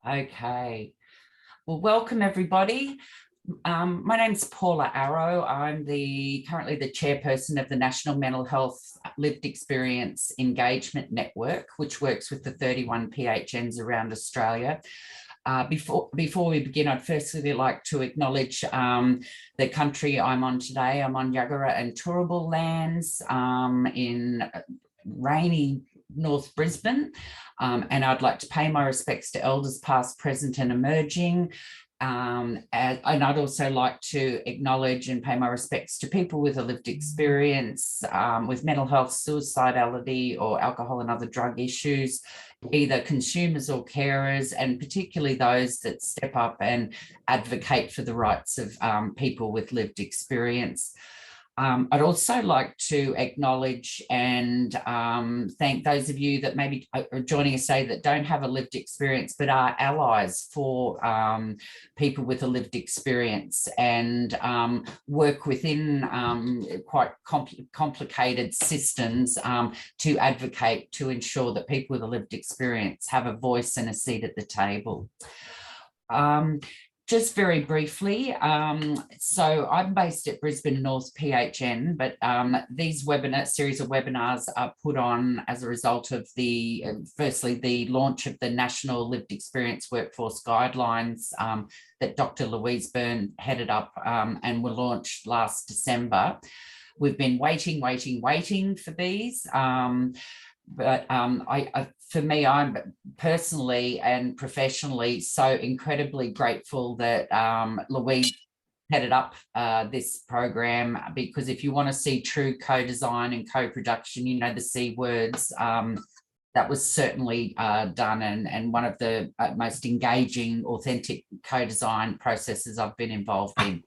Okay. Well, welcome everybody. My name's Paula Arro. I'm currently the chairperson of the National Mental Health Lived Experience Engagement Network, which works with the 31 PHNs around Australia. Before we begin, I'd firstly like to acknowledge the country I'm on today. I'm on Yagara and Turrbal lands in rainy North Brisbane, and I'd like to pay my respects to elders past, present and emerging. And I'd also like to acknowledge and pay my respects to people with a lived experience with mental health, suicidality or alcohol and other drug issues, either consumers or carers, and particularly those that step up and advocate for the rights of people with lived experience. I'd also like to acknowledge and thank those of you that maybe are joining us today that don't have a lived experience but are allies for people with a lived experience and work within quite complicated systems to advocate to ensure that people with a lived experience have a voice and a seat at the table. Just very briefly, so I'm based at Brisbane North PHN, but these series of webinars are put on as a result of firstly, the launch of the National Lived Experience Workforce Guidelines that Dr Louise Byrne headed up and were launched last December. We've been waiting for these. But for me, I'm personally and professionally so incredibly grateful that Louise headed up this program, because if you want to see true co-design and co-production, you know, the C words, that was certainly done, and one of the most engaging, authentic co-design processes I've been involved in.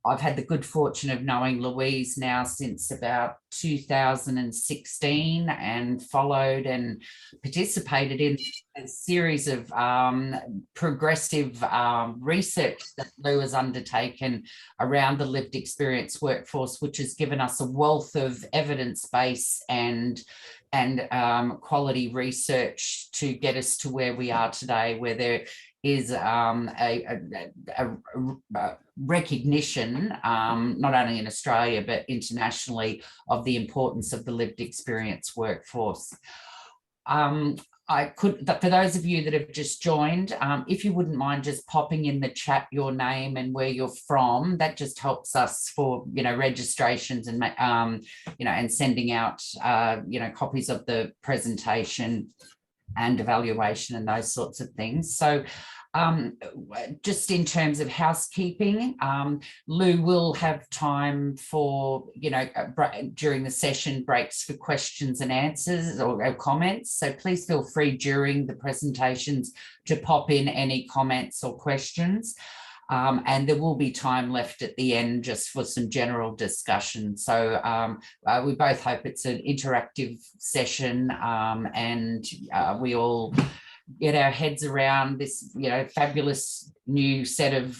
I've had the good fortune of knowing Louise now since about 2016 and followed and participated in a series of progressive research that Lou has undertaken around the lived experience workforce, which has given us a wealth of evidence base and quality research to get us to where we are today, where there is a recognition, not only in Australia, but internationally, of the importance of the lived experience workforce. For those of you that have just joined, if you wouldn't mind just popping in the chat your name and where you're from, that just helps us for, you know, registrations and, you know, and sending out, you know, copies of the presentation and evaluation and those sorts of things. So just in terms of housekeeping, Lou will have time for, you know, during the session breaks for questions and answers or comments. So please feel free during the presentations to pop in any comments or questions. And there will be time left at the end just for some general discussion. So we both hope it's an interactive session and we all get our heads around this, you know, fabulous new set of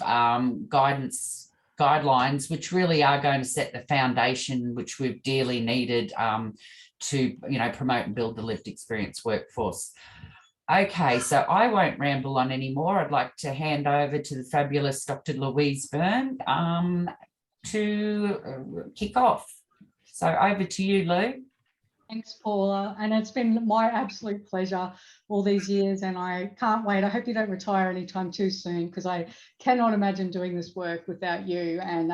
guidelines, which really are going to set the foundation which we've dearly needed to, you know, promote and build the lived experience workforce. Okay, so I won't ramble on anymore. I'd like to hand over to the fabulous Dr. Louise Byrne to kick off. So over to you, Lou. Thanks, Paula. And it's been my absolute pleasure all these years, and I can't wait. I hope you don't retire anytime too soon, because I cannot imagine doing this work without you and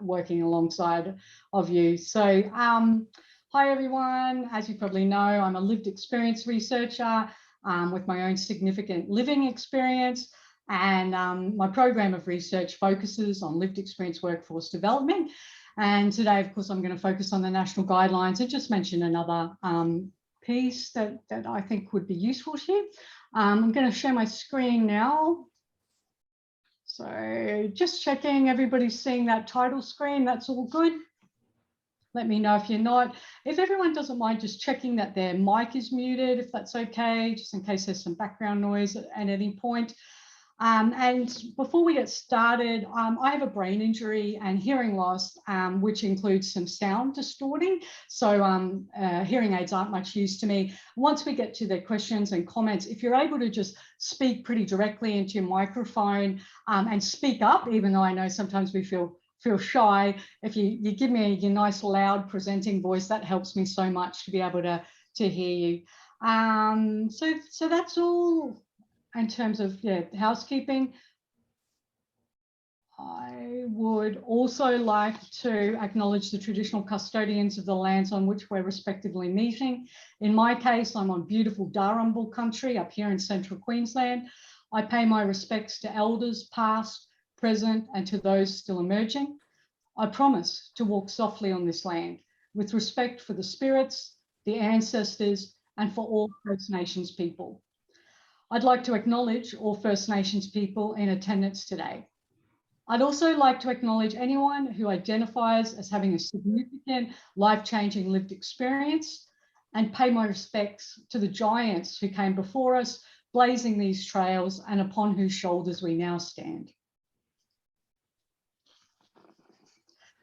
working alongside of you. So hi, everyone. As you probably know, I'm a lived experience researcher with my own significant living experience, and my program of research focuses on lived experience workforce development. And today, of course, I'm going to focus on the national guidelines and just mention another piece that I think would be useful to you. I'm going to share my screen now. So just checking everybody's seeing that title screen. That's all good. Let me know if you're not. If everyone doesn't mind just checking that their mic is muted, if that's okay, just in case there's some background noise at any point. And before we get started, I have a brain injury and hearing loss, which includes some sound distorting. So hearing aids aren't much use to me. Once we get to the questions and comments, if you're able to just speak pretty directly into your microphone and speak up, even though I know sometimes we feel shy, if you give me your nice loud presenting voice, that helps me so much to be able to hear you. So that's all. In terms of housekeeping, I would also like to acknowledge the traditional custodians of the lands on which we're respectively meeting. In my case, I'm on beautiful Darrumbal country up here in central Queensland. I pay my respects to elders past, present, and to those still emerging. I promise to walk softly on this land with respect for the spirits, the ancestors, and for all First Nations people. I'd like to acknowledge all First Nations people in attendance today. I'd also like to acknowledge anyone who identifies as having a significant life-changing lived experience and pay my respects to the giants who came before us, blazing these trails and upon whose shoulders we now stand.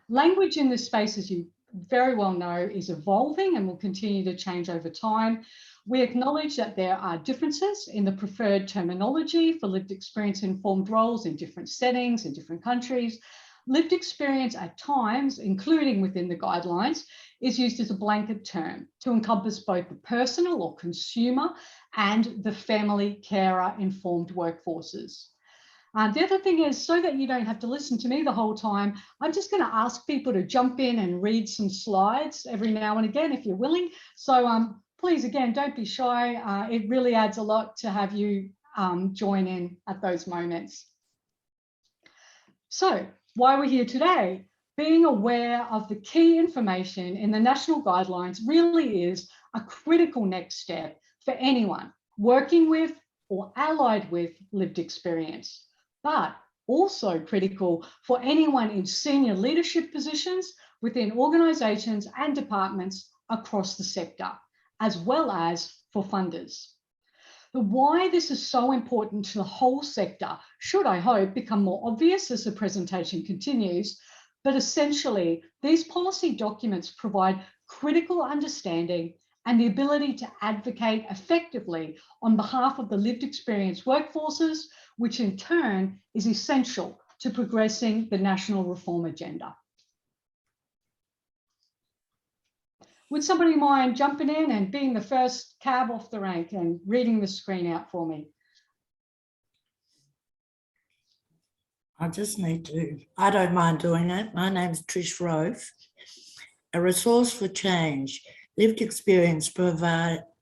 Language in this space, as you very well know, is evolving and will continue to change over time. We acknowledge that there are differences in the preferred terminology for lived experience informed roles in different settings, in different countries. Lived experience at times, including within the guidelines, is used as a blanket term to encompass both the personal or consumer and the family carer informed workforces. The other thing is, so that you don't have to listen to me the whole time, I'm just going to ask people to jump in and read some slides every now and again, if you're willing. So please, again, don't be shy. It really adds a lot to have you join in at those moments. So why we're here today, being aware of the key information in the national guidelines really is a critical next step for anyone working with or allied with lived experience, but also critical for anyone in senior leadership positions within organisations and departments across the sector, as well as for funders. The why this is so important to the whole sector should, I hope, become more obvious as the presentation continues, but essentially these policy documents provide critical understanding and the ability to advocate effectively on behalf of the lived experience workforces, which in turn is essential to progressing the national reform agenda. Would somebody mind jumping in and being the first cab off the rank and reading the screen out for me? I just need to, I don't mind doing it. My name's Trish Rove. A resource for change. Lived experience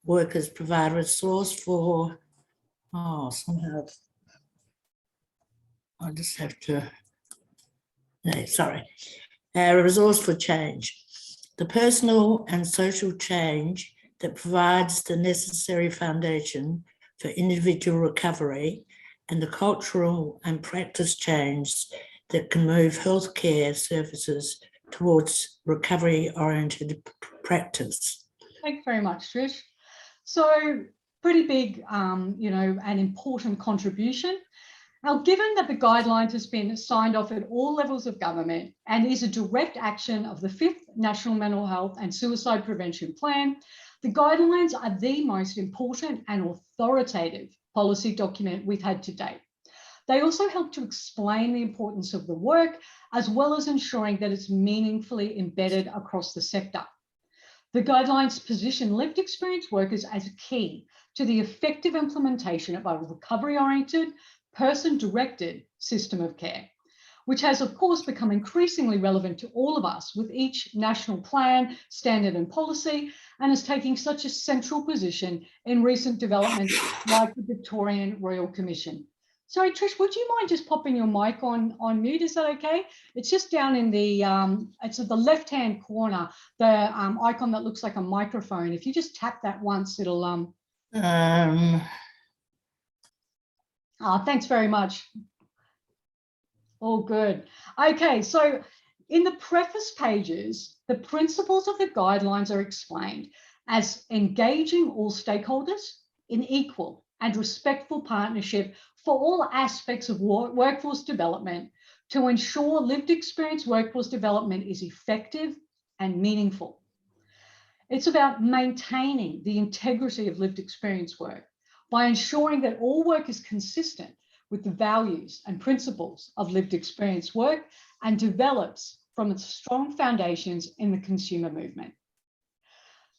workers provide a resource for, somehow, I just have to, no, sorry. A resource for change. The personal and social change that provides the necessary foundation for individual recovery and the cultural and practice change that can move healthcare services towards recovery-oriented practice. Thanks very much, Trish. So pretty big, an important contribution. Now, given that the guidelines has been signed off at all levels of government and is a direct action of the 5th National Mental Health and Suicide Prevention Plan, the guidelines are the most important and authoritative policy document we've had to date. They also help to explain the importance of the work, as well as ensuring that it's meaningfully embedded across the sector. The guidelines position lived experience workers as key to the effective implementation of a recovery-oriented, person-directed system of care, which has, of course, become increasingly relevant to all of us with each national plan, standard and policy, and is taking such a central position in recent developments like the Victorian Royal Commission. Sorry, Trish, would you mind just popping your mic on mute? Is that okay? It's just down in the, it's at the left-hand corner, the icon that looks like a microphone. If you just tap that once, it'll... thanks very much. All good. Okay, so in the preface pages, the principles of the guidelines are explained as engaging all stakeholders in equal and respectful partnership for all aspects of workforce development to ensure lived experience workforce development is effective and meaningful. It's about maintaining the integrity of lived experience work by ensuring that all work is consistent with the values and principles of lived experience work and develops from its strong foundations in the consumer movement.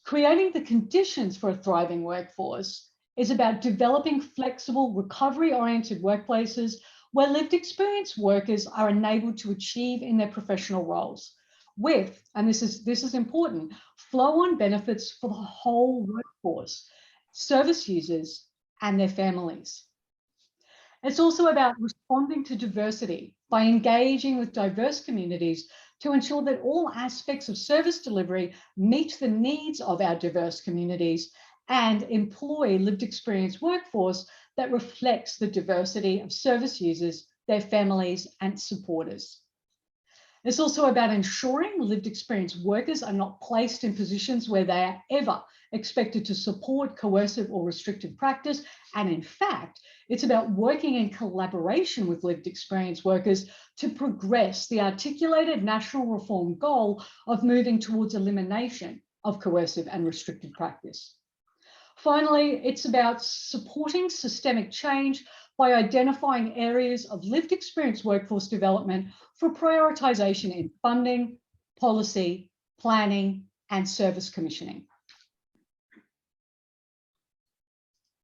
Creating the conditions for a thriving workforce is about developing flexible, recovery-oriented workplaces where lived experience workers are enabled to achieve in their professional roles with, and this is important, flow-on benefits for the whole workforce, service users, and their families. It's also about responding to diversity by engaging with diverse communities to ensure that all aspects of service delivery meet the needs of our diverse communities and employ lived experience workforce that reflects the diversity of service users, their families, and supporters. It's also about ensuring lived experience workers are not placed in positions where they are ever expected to support coercive or restrictive practice. And in fact, it's about working in collaboration with lived experience workers to progress the articulated national reform goal of moving towards elimination of coercive and restrictive practice. Finally, it's about supporting systemic change by identifying areas of lived experience workforce development for prioritisation in funding, policy, planning, and service commissioning.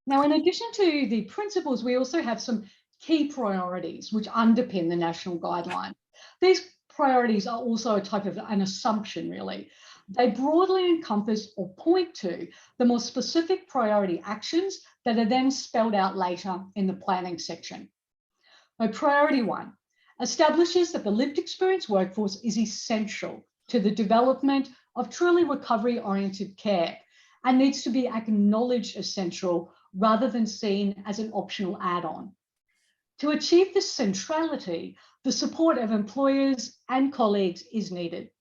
Now, in addition to the principles, we also have some key priorities which underpin the national guideline. These priorities are also a type of an assumption, really. They broadly encompass or point to the more specific priority actions that are then spelled out later in the planning section. So priority 1 establishes that the lived experience workforce is essential to the development of truly recovery-oriented care and needs to be acknowledged essential rather than seen as an optional add-on. To achieve this centrality, the support of employers and colleagues is needed.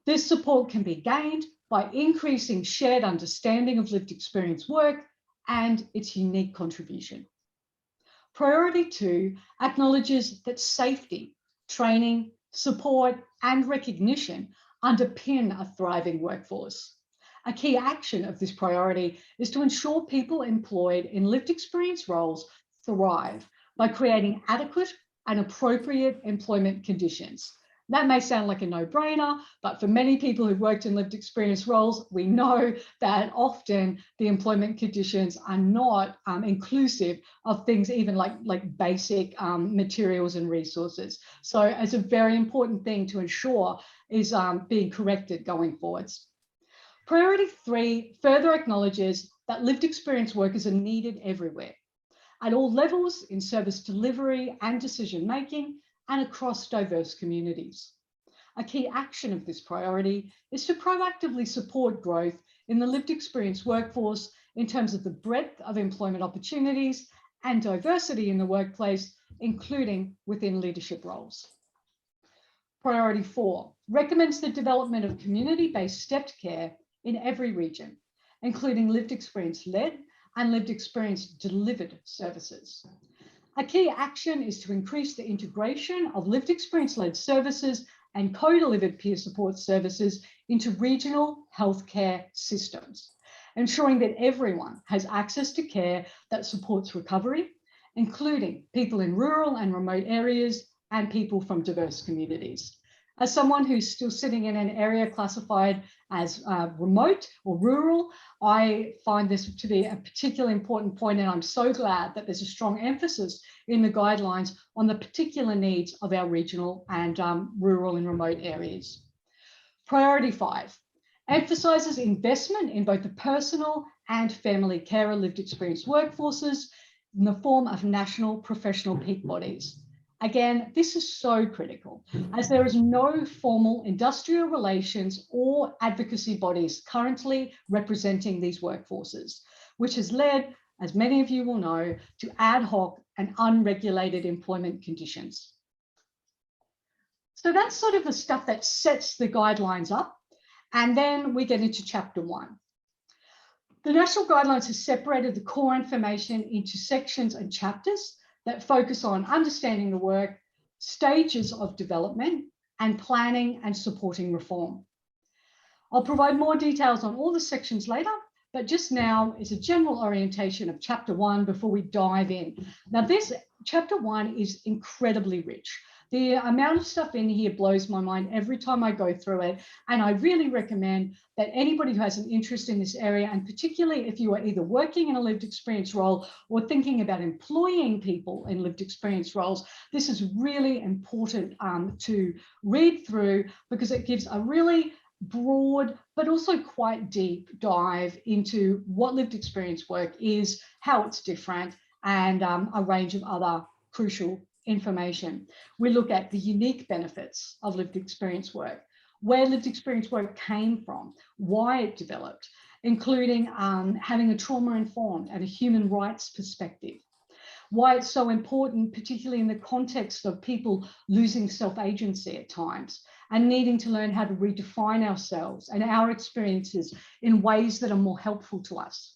This support can be gained by increasing shared understanding of lived experience work and its unique contribution. Priority 2 acknowledges that safety, training, support, and recognition underpin a thriving workforce. A key action of this priority is to ensure people employed in lived experience roles thrive by creating adequate and appropriate employment conditions. That may sound like a no-brainer, but for many people who've worked in lived experience roles, we know that often the employment conditions are not inclusive of things even like basic materials and resources. So it's a very important thing to ensure is being corrected going forwards. Priority 3 further acknowledges that lived experience workers are needed everywhere, at all levels in service delivery and decision-making, and across diverse communities. A key action of this priority is to proactively support growth in the lived experience workforce in terms of the breadth of employment opportunities and diversity in the workplace, including within leadership roles. Priority 4 recommends the development of community-based stepped care in every region, including lived experience-led and lived experience-delivered services. A key action is to increase the integration of lived experience-led services and co-delivered peer support services into regional healthcare systems, ensuring that everyone has access to care that supports recovery, including people in rural and remote areas and people from diverse communities. As someone who's still sitting in an area classified as remote or rural, I find this to be a particularly important point, and I'm so glad that there's a strong emphasis in the guidelines on the particular needs of our regional and rural and remote areas. Priority 5 emphasises investment in both the personal and family care lived experience workforces in the form of national professional peak bodies. Again, this is so critical as there is no formal industrial relations or advocacy bodies currently representing these workforces, which has led, as many of you will know, to ad hoc and unregulated employment conditions. So that's sort of the stuff that sets the guidelines up. And then we get into chapter 1. The national guidelines have separated the core information into sections and chapters that focus on understanding the work, stages of development, and planning and supporting reform. I'll provide more details on all the sections later, but just now is a general orientation of chapter 1 before we dive in. Now, this chapter 1 is incredibly rich. The amount of stuff in here blows my mind every time I go through it. And I really recommend that anybody who has an interest in this area, and particularly if you are either working in a lived experience role or thinking about employing people in lived experience roles, this is really important to read through, because it gives a really broad but also quite deep dive into what lived experience work is, how it's different, and a range of other crucial information. We look at the unique benefits of lived experience work, where lived experience work came from, why it developed, including having a trauma-informed and a human rights perspective, why it's so important, particularly in the context of people losing self-agency at times and needing to learn how to redefine ourselves and our experiences in ways that are more helpful to us.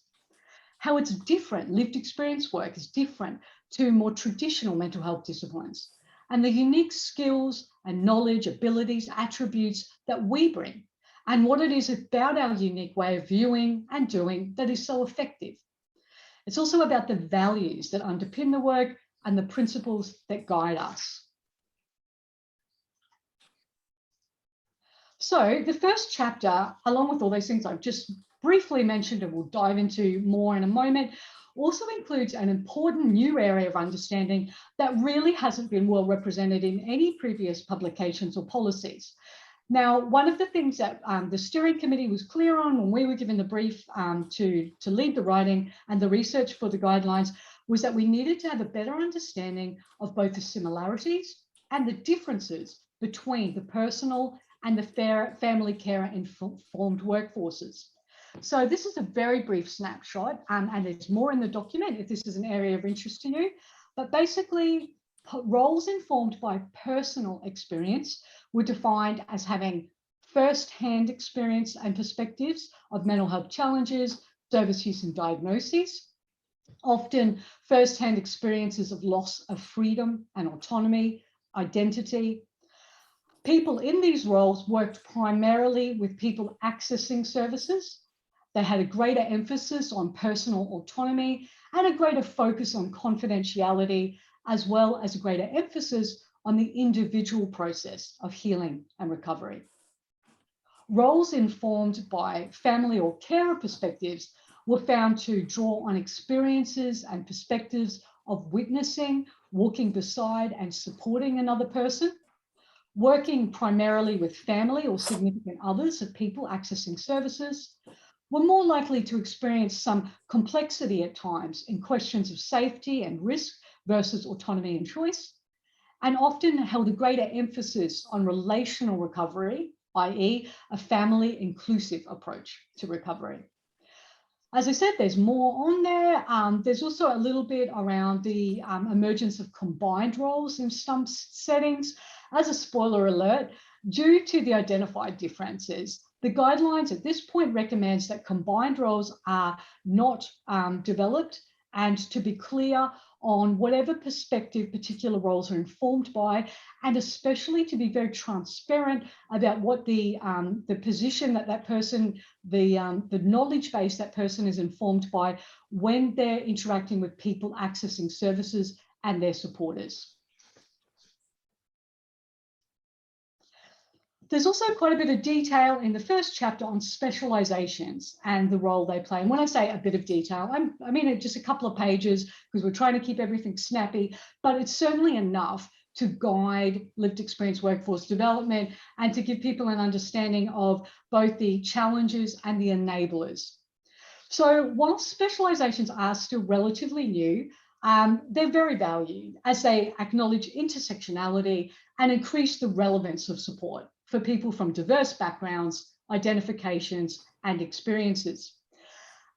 How it's different, lived experience work is different to more traditional mental health disciplines, and the unique skills and knowledge, abilities, attributes that we bring, and what it is about our unique way of viewing and doing that is so effective. It's also about the values that underpin the work and the principles that guide us. So the first chapter, along with all those things I've just briefly mentioned and we'll dive into more in a moment, also includes an important new area of understanding that really hasn't been well represented in any previous publications or policies. Now, one of the things that the steering committee was clear on when we were given the brief to lead the writing and the research for the guidelines was that we needed to have a better understanding of both the similarities and the differences between the personal and the family care informed workforces. So this is a very brief snapshot, and there's more in the document if this is an area of interest to you. But basically, roles informed by personal experience were defined as having first-hand experience and perspectives of mental health challenges, service use and diagnoses, often first-hand experiences of loss of freedom and autonomy, identity. People in these roles worked primarily with people accessing services. They had a greater emphasis on personal autonomy and a greater focus on confidentiality, as well as a greater emphasis on the individual process of healing and recovery. Roles informed by family or carer perspectives were found to draw on experiences and perspectives of witnessing, walking beside and supporting another person, working primarily with family or significant others of people accessing services, were more likely to experience some complexity at times in questions of safety and risk versus autonomy and choice, and often held a greater emphasis on relational recovery, i.e. a family inclusive approach to recovery. As I said, there's more on there. There's also a little bit around the emergence of combined roles in some settings. As a spoiler alert, due to the identified differences, the guidelines at this point recommends that combined roles are not developed, and to be clear on whatever perspective particular roles are informed by, and especially to be very transparent about what the position that person, the knowledge base that person is informed by when they're interacting with people accessing services and their supporters. There's also quite a bit of detail in the first chapter on specializations and the role they play. And when I say a bit of detail, I mean just a couple of pages, because we're trying to keep everything snappy, but it's certainly enough to guide lived experience workforce development and to give people an understanding of both the challenges and the enablers. So while specializations are still relatively new, they're very valued as they acknowledge intersectionality and increase the relevance of support for people from diverse backgrounds, identifications, and experiences.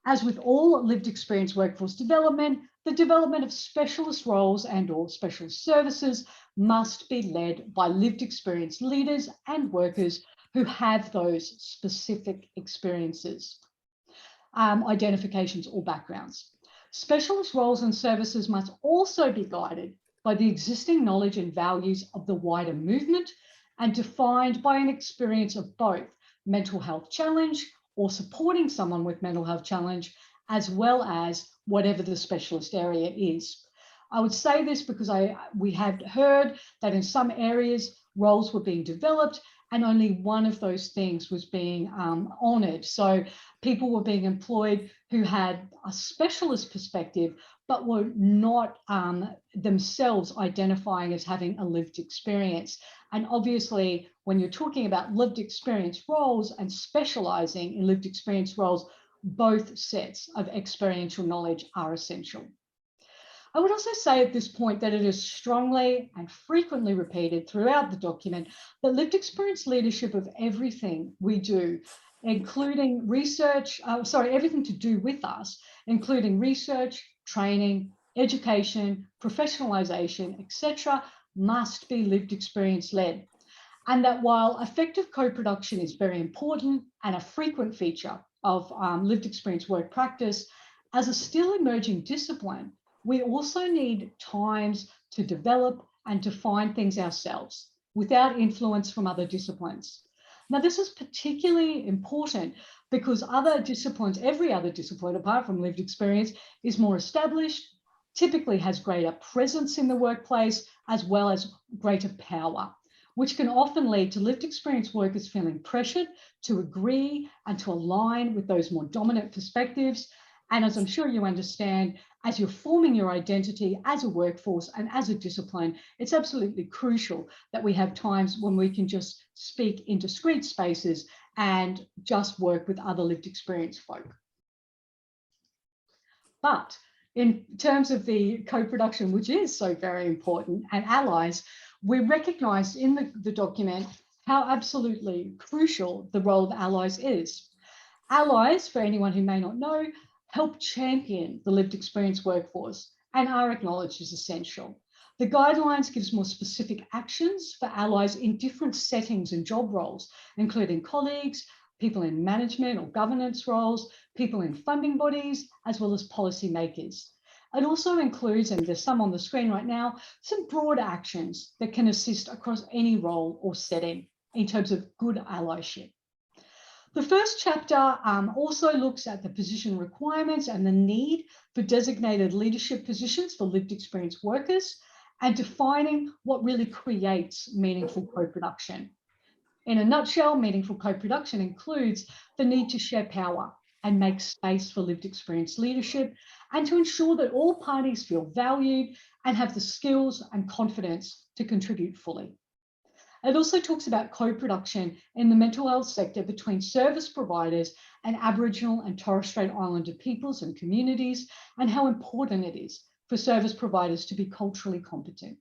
As with all lived experience workforce development, the development of specialist roles and/or specialist services must be led by lived experience leaders and workers who have those specific experiences. identifications or backgrounds. Specialist roles and services must also be guided by the existing knowledge and values of the wider movement and defined by an experience of both mental health challenge or supporting someone with mental health challenge, as well as whatever the specialist area is. I would say this because we had heard that in some areas roles were being developed and only one of those things was being honoured. So people were being employed who had a specialist perspective, but were not themselves identifying as having a lived experience. And obviously, when you're talking about lived experience roles and specialising in lived experience roles, both sets of experiential knowledge are essential. I would also say at this point that it is strongly and frequently repeated throughout the document that lived experience leadership of everything we do, including research, everything to do with us, including research, training, education, professionalisation, etc., must be lived experience led. And that while effective co-production is very important and a frequent feature of lived experience work practice, as a still emerging discipline, we also need times to develop and define things ourselves without influence from other disciplines. Now, this is particularly important because other disciplines, every other discipline apart from lived experience, is more established, typically has greater presence in the workplace, as well as greater power, which can often lead to lived experience workers feeling pressured to agree and to align with those more dominant perspectives. And as I'm sure you understand, as you're forming your identity as a workforce and as a discipline, it's absolutely crucial that we have times when we can just speak in discrete spaces and just work with other lived experience folk. But in terms of the co-production, which is so very important, and allies, we recognise in the document how absolutely crucial the role of allies is. Allies, for anyone who may not know, help champion the lived experience workforce and are acknowledged as essential. The guidelines gives more specific actions for allies in different settings and job roles, including colleagues, people in management or governance roles, people in funding bodies, as well as policy makers. It also includes, and there's some on the screen right now, some broad actions that can assist across any role or setting in terms of good allyship. The first chapter also looks at the position requirements and the need for designated leadership positions for lived experience workers and defining what really creates meaningful co-production. In a nutshell, meaningful co-production includes the need to share power and make space for lived experience leadership and to ensure that all parties feel valued and have the skills and confidence to contribute fully. It also talks about co-production in the mental health sector between service providers and Aboriginal and Torres Strait Islander peoples and communities, and how important it is for service providers to be culturally competent.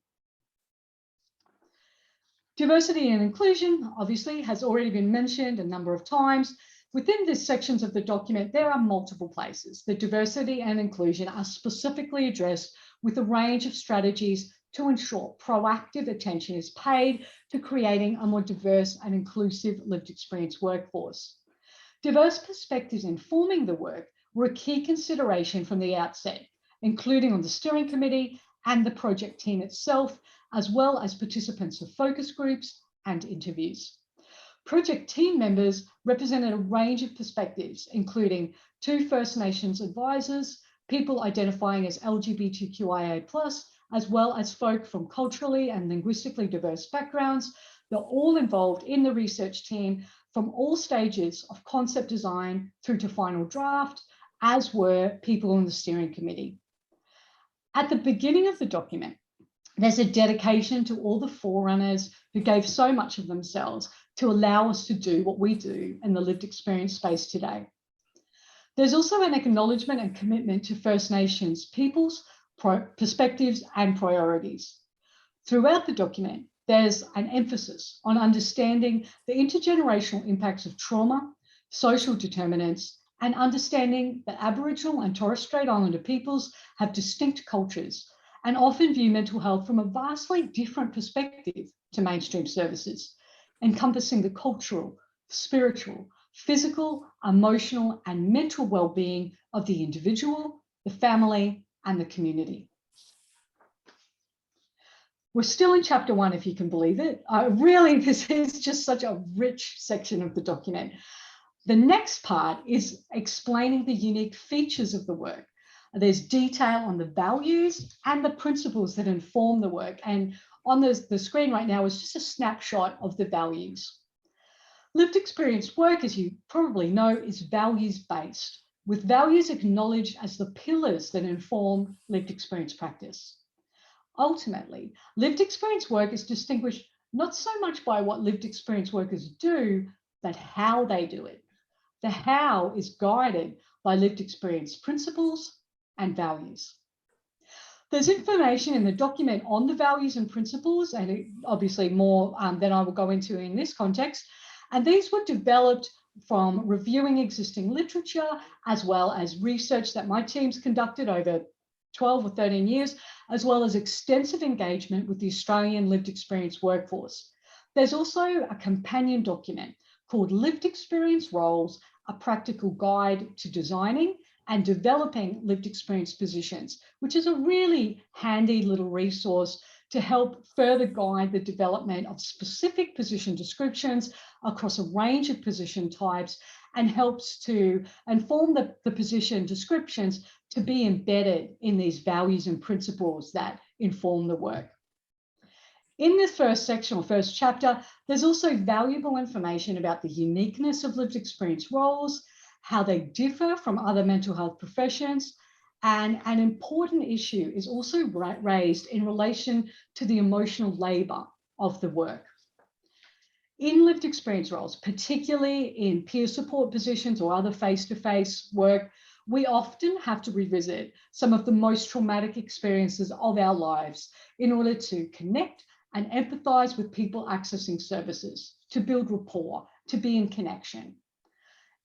Diversity and inclusion, obviously, has already been mentioned a number of times. Within these sections of the document, there are multiple places that diversity and inclusion are specifically addressed with a range of strategies to ensure proactive attention is paid to creating a more diverse and inclusive lived experience workforce. Diverse perspectives informing the work were a key consideration from the outset, including on the steering committee and the project team itself, as well as participants of focus groups and interviews. Project team members represented a range of perspectives, including 2 First Nations advisors, people identifying as LGBTQIA+, as well as folk from culturally and linguistically diverse backgrounds. They're all involved in the research team from all stages of concept design through to final draft, as were people on the steering committee. At the beginning of the document, there's a dedication to all the forerunners who gave so much of themselves to allow us to do what we do in the lived experience space today. There's also an acknowledgement and commitment to First Nations peoples, perspectives and priorities. Throughout the document, there's an emphasis on understanding the intergenerational impacts of trauma, social determinants, and understanding that Aboriginal and Torres Strait Islander peoples have distinct cultures and often view mental health from a vastly different perspective to mainstream services, encompassing the cultural, spiritual, physical, emotional, and mental well-being of the individual, the family, and the community. We're still in chapter 1, if you can believe it. Really, this is just such a rich section of the document. The next part is explaining the unique features of the work. There's detail on the values and the principles that inform the work. And on the screen right now is just a snapshot of the values. Lived experience work, as you probably know, is values-based, with values acknowledged as the pillars that inform lived experience practice. Ultimately, lived experience work is distinguished not so much by what lived experience workers do, but how they do it. The how is guided by lived experience principles and values. There's information in the document on the values and principles, and obviously more than I will go into in this context. And these were developed from reviewing existing literature, as well as research that my teams conducted over 12 or 13 years, as well as extensive engagement with the Australian lived experience workforce. There's also a companion document called Lived Experience Roles, a practical guide to designing and developing lived experience positions, which is a really handy little resource to help further guide the development of specific position descriptions across a range of position types, and helps to inform the position descriptions to be embedded in these values and principles that inform the work. In this first section or first chapter, there's also valuable information about the uniqueness of lived experience roles, how they differ from other mental health professions, and an important issue is also raised in relation to the emotional labour of the work. In lived experience roles, particularly in peer support positions or other face-to-face work, we often have to revisit some of the most traumatic experiences of our lives in order to connect and empathise with people accessing services, to build rapport, to be in connection.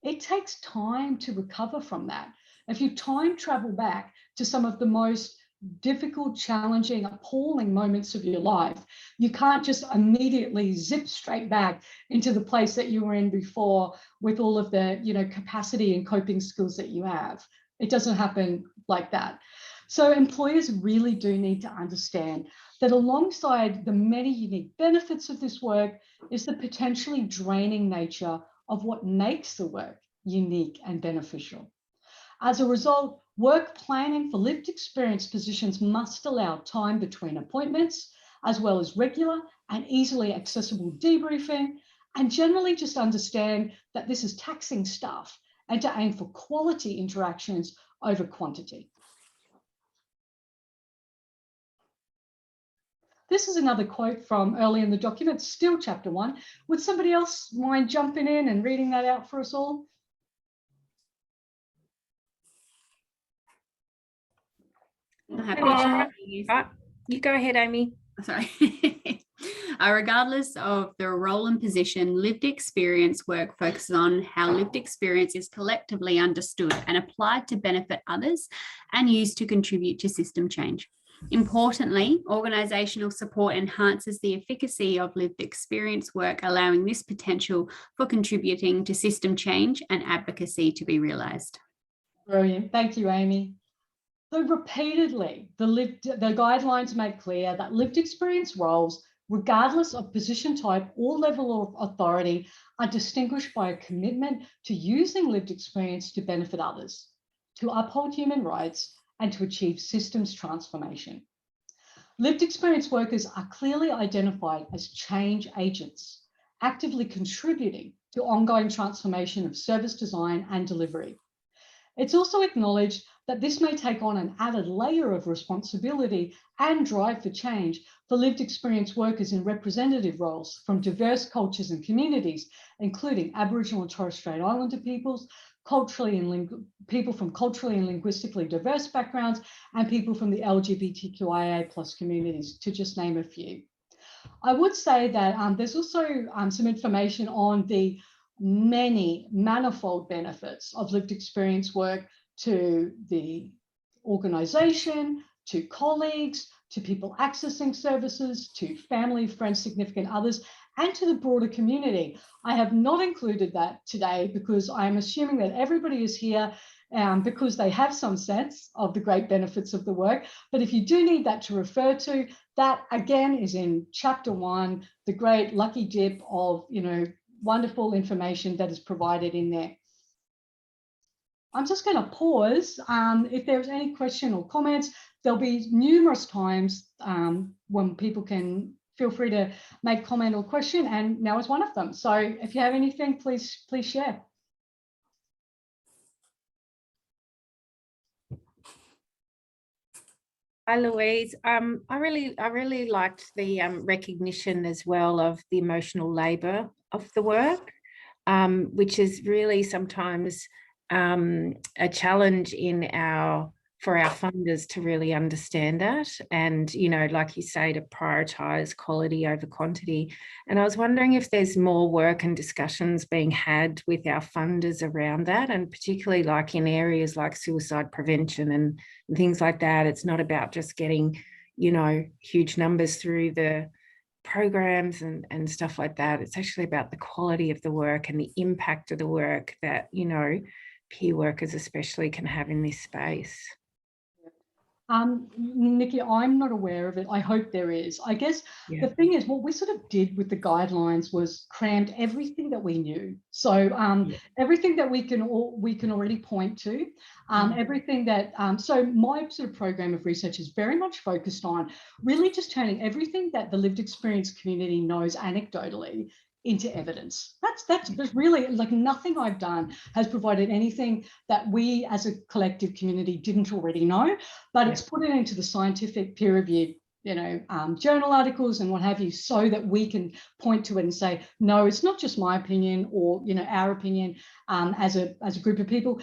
It takes time to recover from that. If you time travel back to some of the most difficult, challenging, appalling moments of your life, you can't just immediately zip straight back into the place that you were in before with all of the, capacity and coping skills that you have. It doesn't happen like that. So employers really do need to understand that alongside the many unique benefits of this work is the potentially draining nature of what makes the work unique and beneficial. As a result, work planning for lived experience positions must allow time between appointments, as well as regular and easily accessible debriefing, and generally just understand that this is taxing staff and to aim for quality interactions over quantity. This is another quote from early in the document, still chapter 1. Would somebody else mind jumping in and reading that out for us all? I'm happy to you go ahead, Amy. Sorry. Regardless of the role and position, lived experience work focuses on how lived experience is collectively understood and applied to benefit others and used to contribute to system change. Importantly, organisational support enhances the efficacy of lived experience work, allowing this potential for contributing to system change and advocacy to be realised. Brilliant. Thank you, Amy. So repeatedly, the guidelines make clear that lived experience roles, regardless of position type or level of authority, are distinguished by a commitment to using lived experience to benefit others, to uphold human rights, and to achieve systems transformation. Lived experience workers are clearly identified as change agents, actively contributing to ongoing transformation of service design and delivery. It's also acknowledged that this may take on an added layer of responsibility and drive for change for lived experience workers in representative roles from diverse cultures and communities, including Aboriginal and Torres Strait Islander peoples, people from culturally and linguistically diverse backgrounds, and people from the LGBTQIA+ communities, to just name a few. I would say that there's also some information on the many manifold benefits of lived experience work to the organisation, to colleagues, to people accessing services, to family, friends, significant others, and to the broader community. I have not included that today because I'm assuming that everybody is here because they have some sense of the great benefits of the work. But if you do need that to refer to, that again is in chapter 1, the great lucky dip of, you know, wonderful information that is provided in there. I'm just going to pause. If there's any question or comments, there'll be numerous times when people can feel free to make comment or question, and now is one of them. So if you have anything, please share. Hi, Louise. I really liked the recognition as well of the emotional labour of the work, which is really sometimes a challenge for our funders to really understand that, and, you know, like you say, to prioritise quality over quantity. And I was wondering if there's more work and discussions being had with our funders around that, and particularly like in areas like suicide prevention and things like that. It's not about just getting, you know, huge numbers through the programs and stuff like that. It's actually about the quality of the work and the impact of the work that, you know, peer workers especially can have in this space. Nikki, I'm not aware of it. I hope there is. I guess the thing is, what we sort of did with the guidelines was crammed everything that we knew. So everything that we can already point to, everything that, so my sort of program of research is very much focused on really just turning everything that the lived experience community knows anecdotally into evidence. That's really, like, nothing I've done has provided anything that we as a collective community didn't already know, but it's put it into the scientific peer-reviewed, you know, journal articles and what have you, so that we can point to it and say, no, it's not just my opinion or, you know, our opinion as a group of people.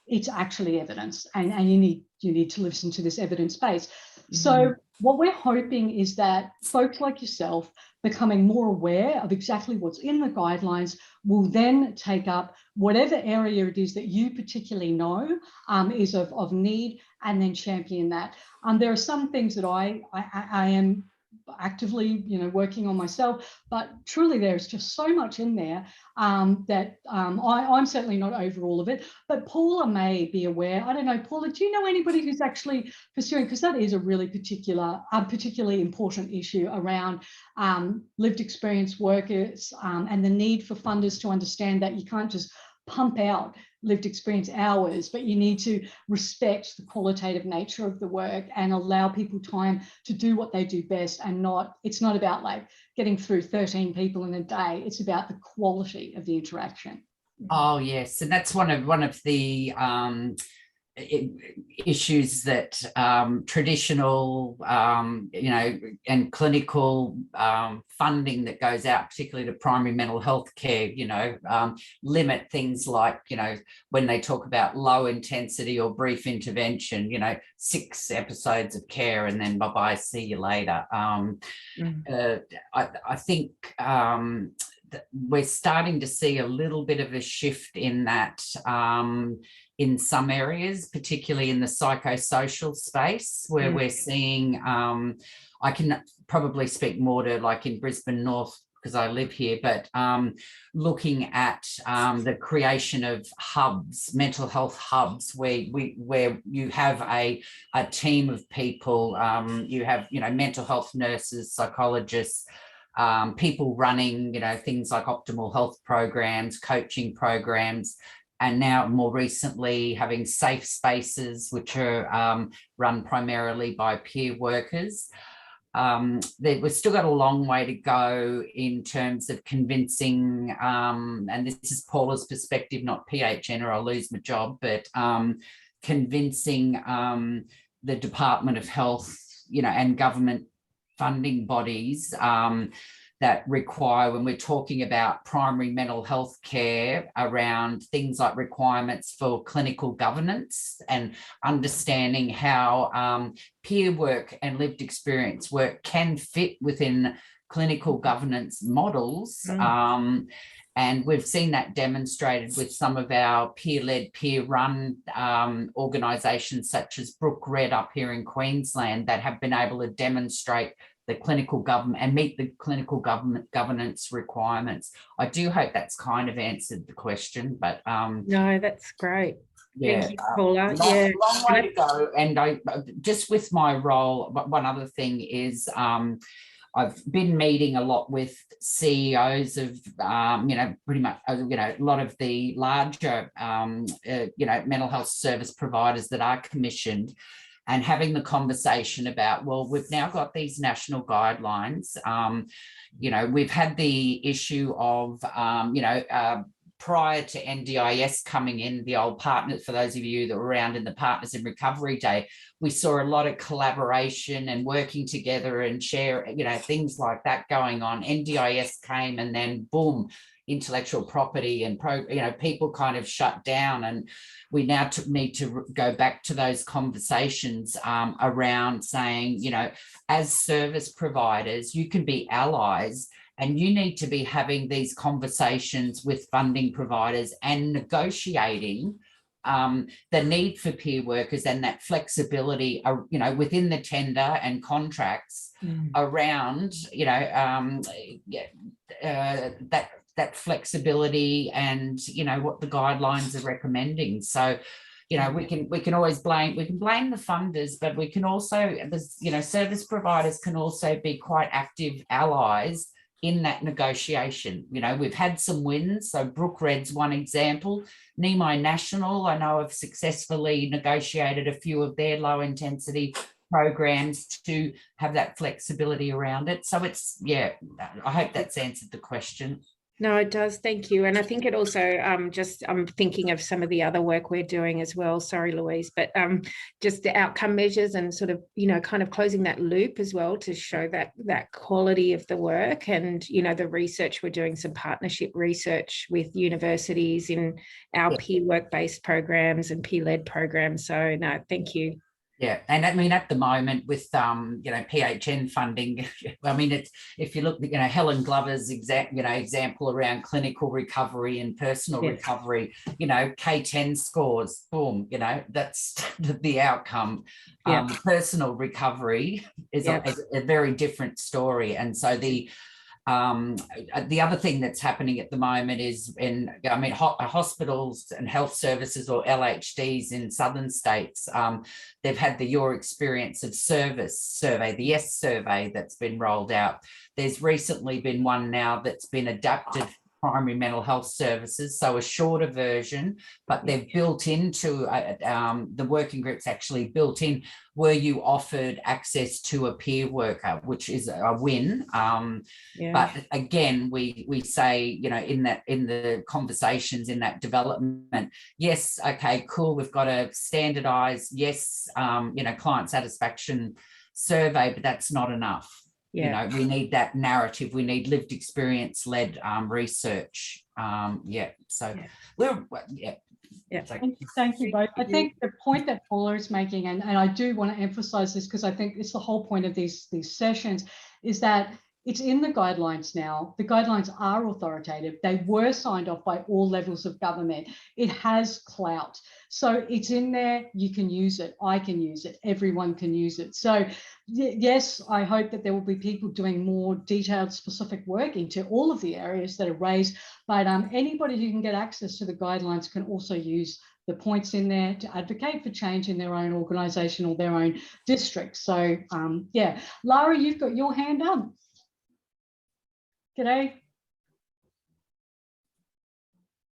It's actually evidence, and you need to listen to this evidence base. So what we're hoping is that folks like yourself becoming more aware of exactly what's in the guidelines will then take up whatever area it is that you particularly know is of need, and then champion that. There are some things that I am actively, you know, working on myself, but truly there's just so much in there that I'm certainly not over all of it, but Paula may be aware. I don't know, Paula, do you know anybody who's actually pursuing, because that is a really particularly important issue around lived experience workers and the need for funders to understand that you can't just pump out lived experience hours, but you need to respect the qualitative nature of the work and allow people time to do what they do best, and it's not about like getting through 13 people in a day. It's about the quality of the interaction. Oh yes, and that's one of the issues that traditional, you know, and clinical funding that goes out, particularly to primary mental health care, you know, limit things like, you know, when they talk about low intensity or brief intervention, you know, 6 episodes of care and then bye-bye, see you later. I think we're starting to see a little bit of a shift in that in some areas, particularly in the psychosocial space, where we're seeing, I can probably speak more to like in Brisbane North because I live here, but looking at the creation of hubs, mental health hubs, where you have a team of people, you have, you know, mental health nurses, psychologists, people running, you know, things like optimal health programs, coaching programs, and now more recently having safe spaces, which are run primarily by peer workers. We've still got a long way to go in terms of convincing, and this is Paula's perspective, not PHN, or I'll lose my job, but convincing the Department of Health, you know, and government funding bodies that require, when we're talking about primary mental health care, around things like requirements for clinical governance and understanding how peer work and lived experience work can fit within clinical governance models, And we've seen that demonstrated with some of our peer-led, peer-run organisations such as Brook Red up here in Queensland that have been able to demonstrate the clinical government and meet the clinical governance requirements. I do hope that's kind of answered the question, but no, that's great. Yeah, thank you, Paula. long way to go. And I just with my role, one other thing is I've been meeting a lot with CEOs of, pretty much, a lot of the larger, mental health service providers that are commissioned, and having the conversation about, well, we've now got these national guidelines. We've had the issue of, prior to NDIS coming in, the old partners, for those of you that were around in the Partners in Recovery Day, we saw a lot of collaboration and working together and share, things like that going on. NDIS came and then boom, intellectual property and people kind of shut down, and we now need to go back to those conversations around saying, as service providers, you can be allies. And you need to be having these conversations with funding providers and negotiating the need for peer workers and that flexibility, within the tender and contracts around, that flexibility and, what the guidelines are recommending. So, we can always blame the funders, but we can also, service providers can also be quite active allies in that negotiation. We've had some wins. So Brook Red's one example. Nemai National, I know, have successfully negotiated a few of their low intensity programs to have that flexibility around it. So it's, I hope that's answered the question. No, it does. Thank you. And I think it also I'm thinking of some of the other work we're doing as well. Sorry, Louise, but just the outcome measures and sort of, kind of closing that loop as well to show that quality of the work. And, the research, we're doing some partnership research with universities in our peer work-based programs and peer-led programs. So no, thank you. Yeah, and I mean, at the moment with PHN funding, I mean, it's, if you look, Helen Glover's example around clinical recovery and personal recovery, K10 scores, boom, that's the outcome. Personal recovery is a very different story, and so the other thing that's happening at the moment is hospitals and health services, or LHDs in southern states, they've had the Your Experience of Service survey, the YES survey that's been rolled out. There's recently been one now that's been adapted primary mental health services, so a shorter version, but they've built into the working groups actually built in, were you offered access to a peer worker, which is a win. But again, we say, in the conversations, in that development, yes, okay, cool, we've got to standardize, client satisfaction survey, but that's not enough. We need that narrative. We need lived experience led research. Thank you both. I think the point that Paula is making, and I do want to emphasize this because I think it's the whole point of these sessions, is that it's in the guidelines now. The guidelines are authoritative. They were signed off by all levels of government. It has clout. So it's in there. You can use it. I can use it. Everyone can use it. So yes, I hope that there will be people doing more detailed, specific work into all of the areas that are raised. But anybody who can get access to the guidelines can also use the points in there to advocate for change in their own organisation or their own district. So Lara, you've got your hand up. G'day.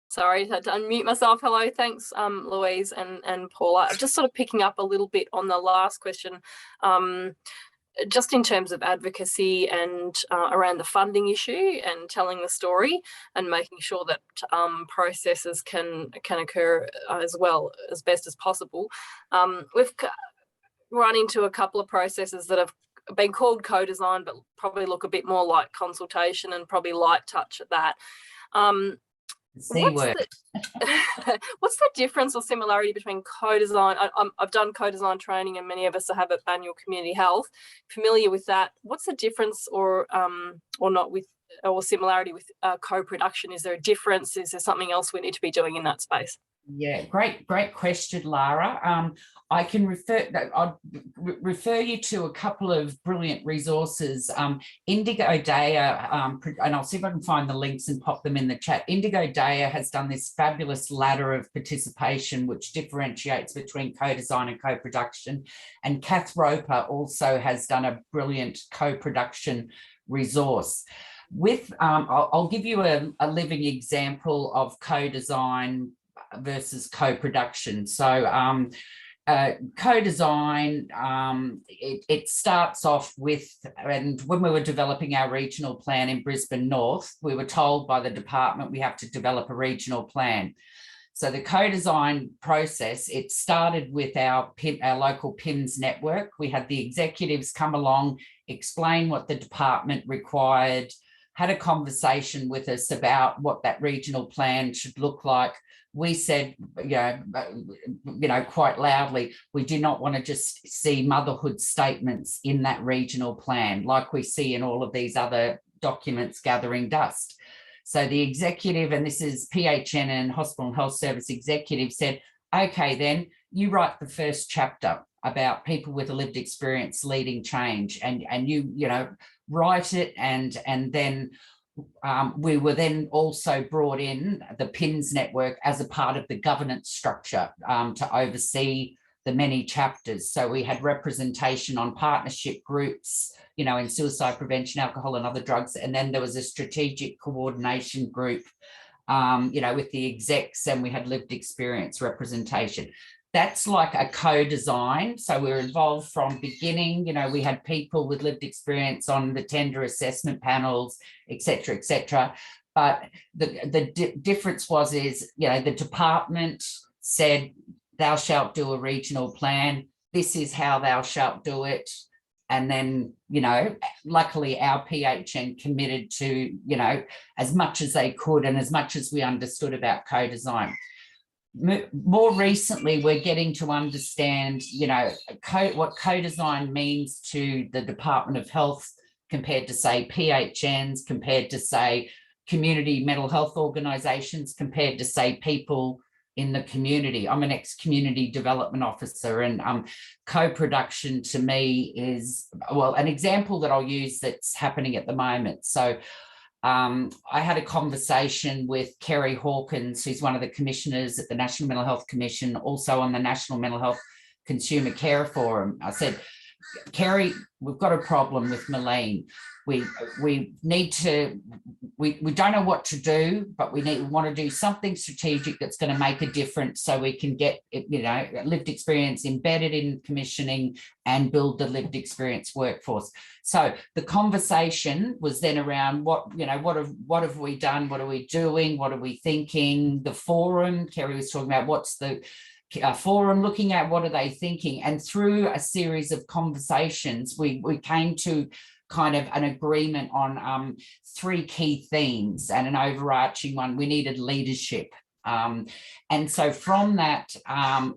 Sorry, I had to unmute myself. Hello, thanks, Louise and Paula. Just sort of picking up a little bit on the last question, just in terms of advocacy and around the funding issue and telling the story and making sure that processes can occur as well as best as possible. We've run into a couple of processes that have been called co-design, but probably look a bit more like consultation and probably light touch at that. What's the difference or similarity between co-design? I've done co-design training, and many of us have at annual community health, familiar with that. What's the difference or not with or similarity with co-production? Is there a difference? Is there something else we need to be doing in that space? Yeah, great question, Lara. I can I'll refer you to a couple of brilliant resources. Indigo Daya, and I'll see if I can find the links and pop them in the chat. Indigo Daya has done this fabulous ladder of participation, which differentiates between co-design and co-production. And Kath Roper also has done a brilliant co-production resource. With, I'll give you a living example of co-design versus co-production. So co-design, it starts off with, and when we were developing our regional plan in Brisbane North, we were told by the department we have to develop a regional plan. So the co-design process, it started with our local PHNs network. We had the executives come along, explain what the department required, had a conversation with us about what that regional plan should look like. We said, quite loudly, we do not want to just see motherhood statements in that regional plan like we see in all of these other documents gathering dust. So the executive, and this is PHN and Hospital and Health Service executive, said, okay, then you write the first chapter about people with a lived experience leading change, and you write it, and then we were then also brought in the PHNs network as a part of the governance structure to oversee the many chapters. So we had representation on partnership groups, in suicide prevention, alcohol and other drugs. And then there was a strategic coordination group, with the execs, and we had lived experience representation. That's like a co-design. So we were involved from beginning, we had people with lived experience on the tender assessment panels, et cetera, but the difference is the department said, thou shalt do a regional plan. This is how thou shalt do it. And then, luckily our PHN committed to, as much as they could and as much as we understood about co-design. More recently, we're getting to understand, what co-design means to the Department of Health compared to, say, PHNs, compared to, say, community mental health organisations, compared to, say, people in the community. I'm an ex-community development officer, and co-production to me is, well, an example that I'll use that's happening at the moment. So I had a conversation with Kerry Hawkins, who's one of the commissioners at the National Mental Health Commission, also on the National Mental Health Consumer Care Forum. I said, Kerry, we've got a problem with MHLEEN. We need to, we don't know what to do, but we want to do something strategic that's going to make a difference, so we can get, lived experience embedded in commissioning and build the lived experience workforce. So the conversation was then around what have we done? What are we doing? What are we thinking? The forum, Kerry was talking about what's the forum looking at, what are they thinking? And through a series of conversations, we came to kind of an agreement on 3 key themes and an overarching one. We needed leadership. And so from that, I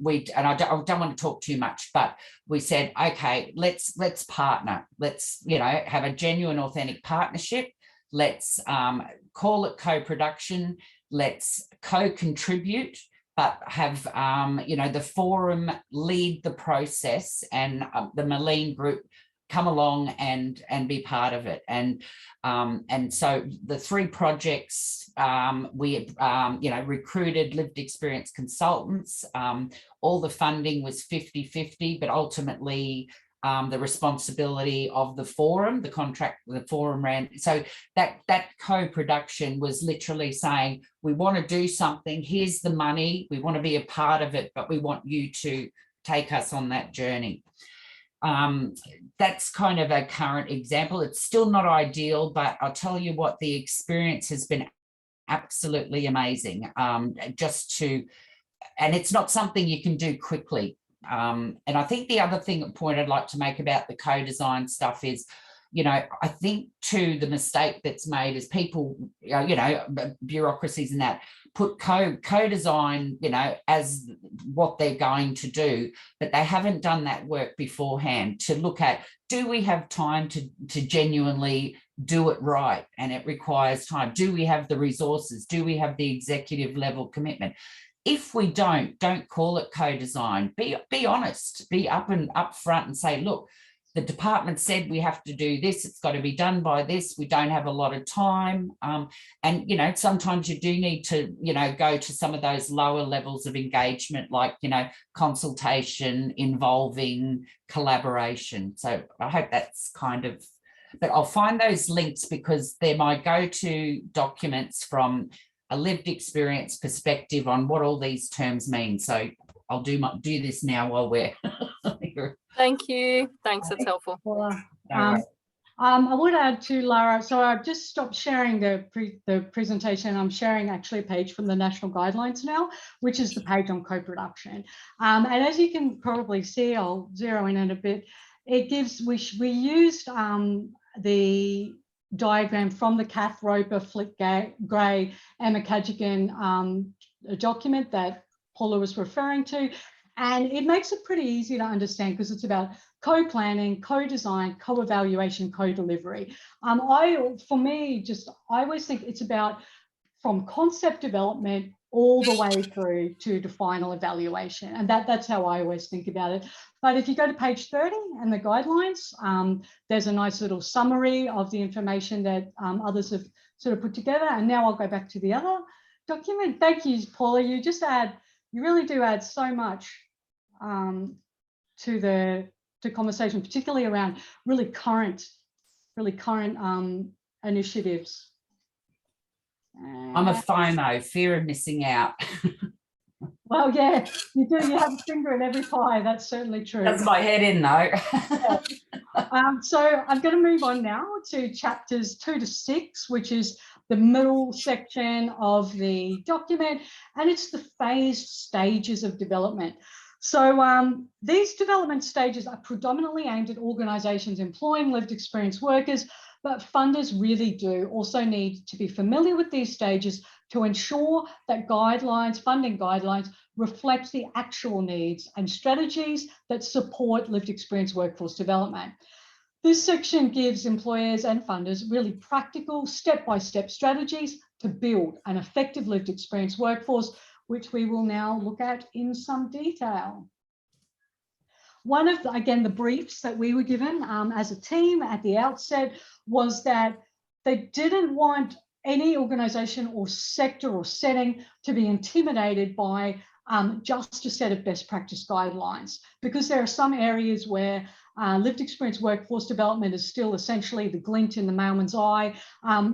don't want to talk too much, but we said, okay, let's partner. Let's, have a genuine, authentic partnership. Let's call it co-production. Let's co-contribute, but have, the forum lead the process, and the MHLEEN group come along and be part of it. And so the 3 projects, we recruited lived experience consultants. All the funding was 50-50, but ultimately the responsibility of the forum, the contract the forum ran. So that co-production was literally saying, we want to do something, here's the money, we want to be a part of it, but we want you to take us on that journey. That's kind of a current example. It's still not ideal, but I'll tell you what, the experience has been absolutely amazing. And it's not something you can do quickly. And I think the other point I'd like to make about the co-design stuff is, I think too, the mistake that's made is people, bureaucracies and that, put co-design, as what they're going to do, but they haven't done that work beforehand to look at, do we have time to genuinely do it right, and it requires time. Do we have the resources? Do we have the executive level commitment? If we don't call it co-design. Be honest, be up front and say, look, the department said we have to do this. It's got to be done by this. We don't have a lot of time. And, you know, sometimes you do need to, you know, go to some of those lower levels of engagement, like, you know, consultation, involving collaboration. So I hope that's kind of, but I'll find those links because they're my go-to documents from a lived experience perspective on what all these terms mean. So I'll do this now while we're here. Thank you. Thanks, that's helpful. I would add to Lara, so I've just stopped sharing the presentation. I'm sharing actually a page from the national guidelines now, which is the page on co-production. And as you can probably see, I'll zero in it a bit. It gives, we used the diagram from the Kath Roper, Flick Gray, Emma Kajigan document that Paula was referring to. And it makes it pretty easy to understand because it's about co-planning, co-design, co-evaluation, co-delivery. For me, I always think it's about from concept development all the way through to the final evaluation. And that's how I always think about it. But if you go to page 30 and the guidelines, there's a nice little summary of the information that others have sort of put together. And now I'll go back to the other document. Thank you, Paula. You really do add so much to the conversation, particularly around really current initiatives. I'm a FOMO, fear of missing out. Well, yeah, you do. You have a finger in every pie. That's certainly true. That's my head in, though. Yeah. So I'm going to move on now to chapters 2 to 6, which is the middle section of the document, and it's the phased stages of development. So these development stages are predominantly aimed at organisations employing lived experience workers, but funders really do also need to be familiar with these stages to ensure that funding guidelines, reflect the actual needs and strategies that support lived experience workforce development. This section gives employers and funders really practical step-by-step strategies to build an effective lived experience workforce, which we will now look at in some detail. One of the briefs that we were given as a team at the outset was that they didn't want any organisation or sector or setting to be intimidated by just a set of best practice guidelines, because there are some areas where lived experience workforce development is still essentially the glint in the mailman's eye,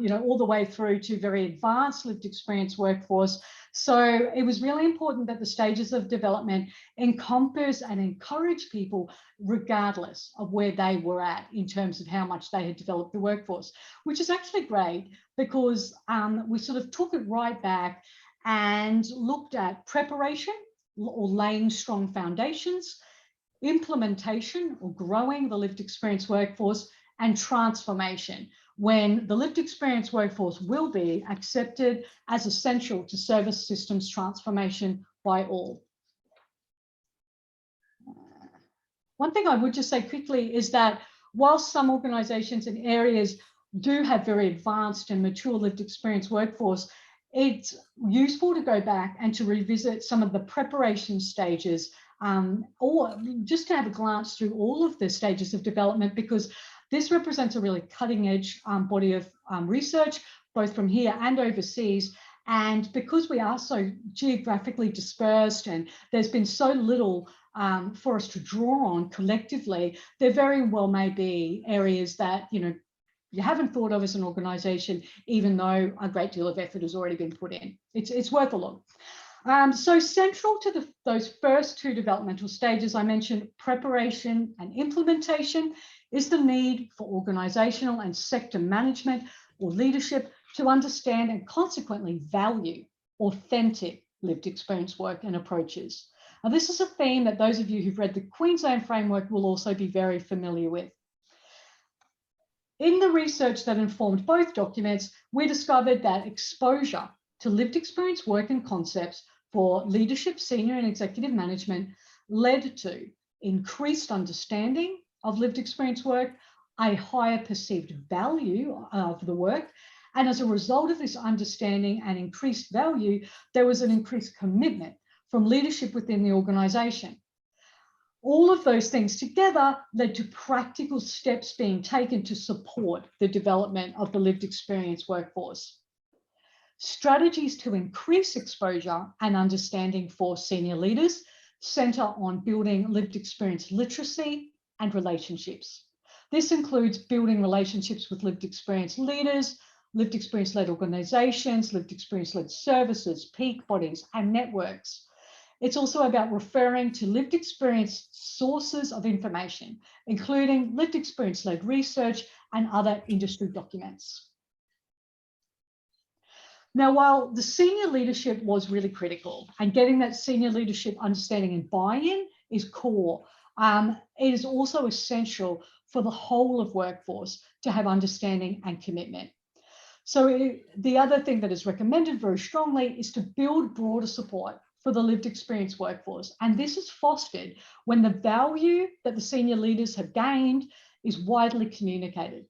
you know, all the way through to very advanced lived experience workforce. So it was really important that the stages of development encompass and encourage people regardless of where they were at in terms of how much they had developed the workforce, which is actually great because we sort of took it right back and looked at preparation or laying strong foundations, implementation or growing the lived experience workforce, and transformation, when the lived experience workforce will be accepted as essential to service systems transformation by all. One thing I would just say quickly is that whilst some organisations and areas do have very advanced and mature lived experience workforce, it's useful to go back and to revisit some of the preparation stages, or just to have a glance through all of the stages of development, because this represents a really cutting edge body of research, both from here and overseas. And because we are so geographically dispersed and there's been so little for us to draw on collectively, there very well may be areas that, you know, you haven't thought of as an organisation, even though a great deal of effort has already been put in. It's worth a look. So central to those first two developmental stages I mentioned, preparation and implementation, is the need for organisational and sector management or leadership to understand and consequently value authentic lived experience work and approaches. Now, this is a theme that those of you who've read the Queensland framework will also be very familiar with. In the research that informed both documents, we discovered that exposure to lived experience work and concepts for leadership, senior and executive management led to increased understanding of lived experience work, a higher perceived value of the work. And as a result of this understanding and increased value, there was an increased commitment from leadership within the organization. All of those things together led to practical steps being taken to support the development of the lived experience workforce. Strategies to increase exposure and understanding for senior leaders center on building lived experience literacy and relationships. This includes building relationships with lived experience leaders, lived experience-led organizations, lived experience-led services, peak bodies, and networks. It's also about referring to lived experience sources of information, including lived experience-led research and other industry documents. Now, while the senior leadership was really critical and getting that senior leadership understanding and buy-in is core, it is also essential for the whole of workforce to have understanding and commitment. So the other thing that is recommended very strongly is to build broader support for the lived experience workforce. And this is fostered when the value that the senior leaders have gained is widely communicated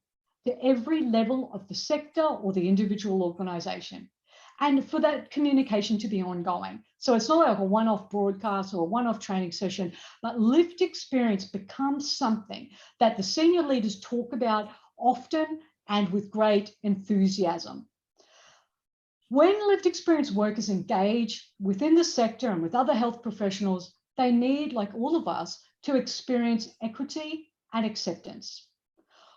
to every level of the sector or the individual organization. And for that communication to be ongoing. So it's not like a one-off broadcast or a one-off training session, but lived experience becomes something that the senior leaders talk about often and with great enthusiasm. When lived experience workers engage within the sector and with other health professionals, they need, like all of us, to experience equity and acceptance.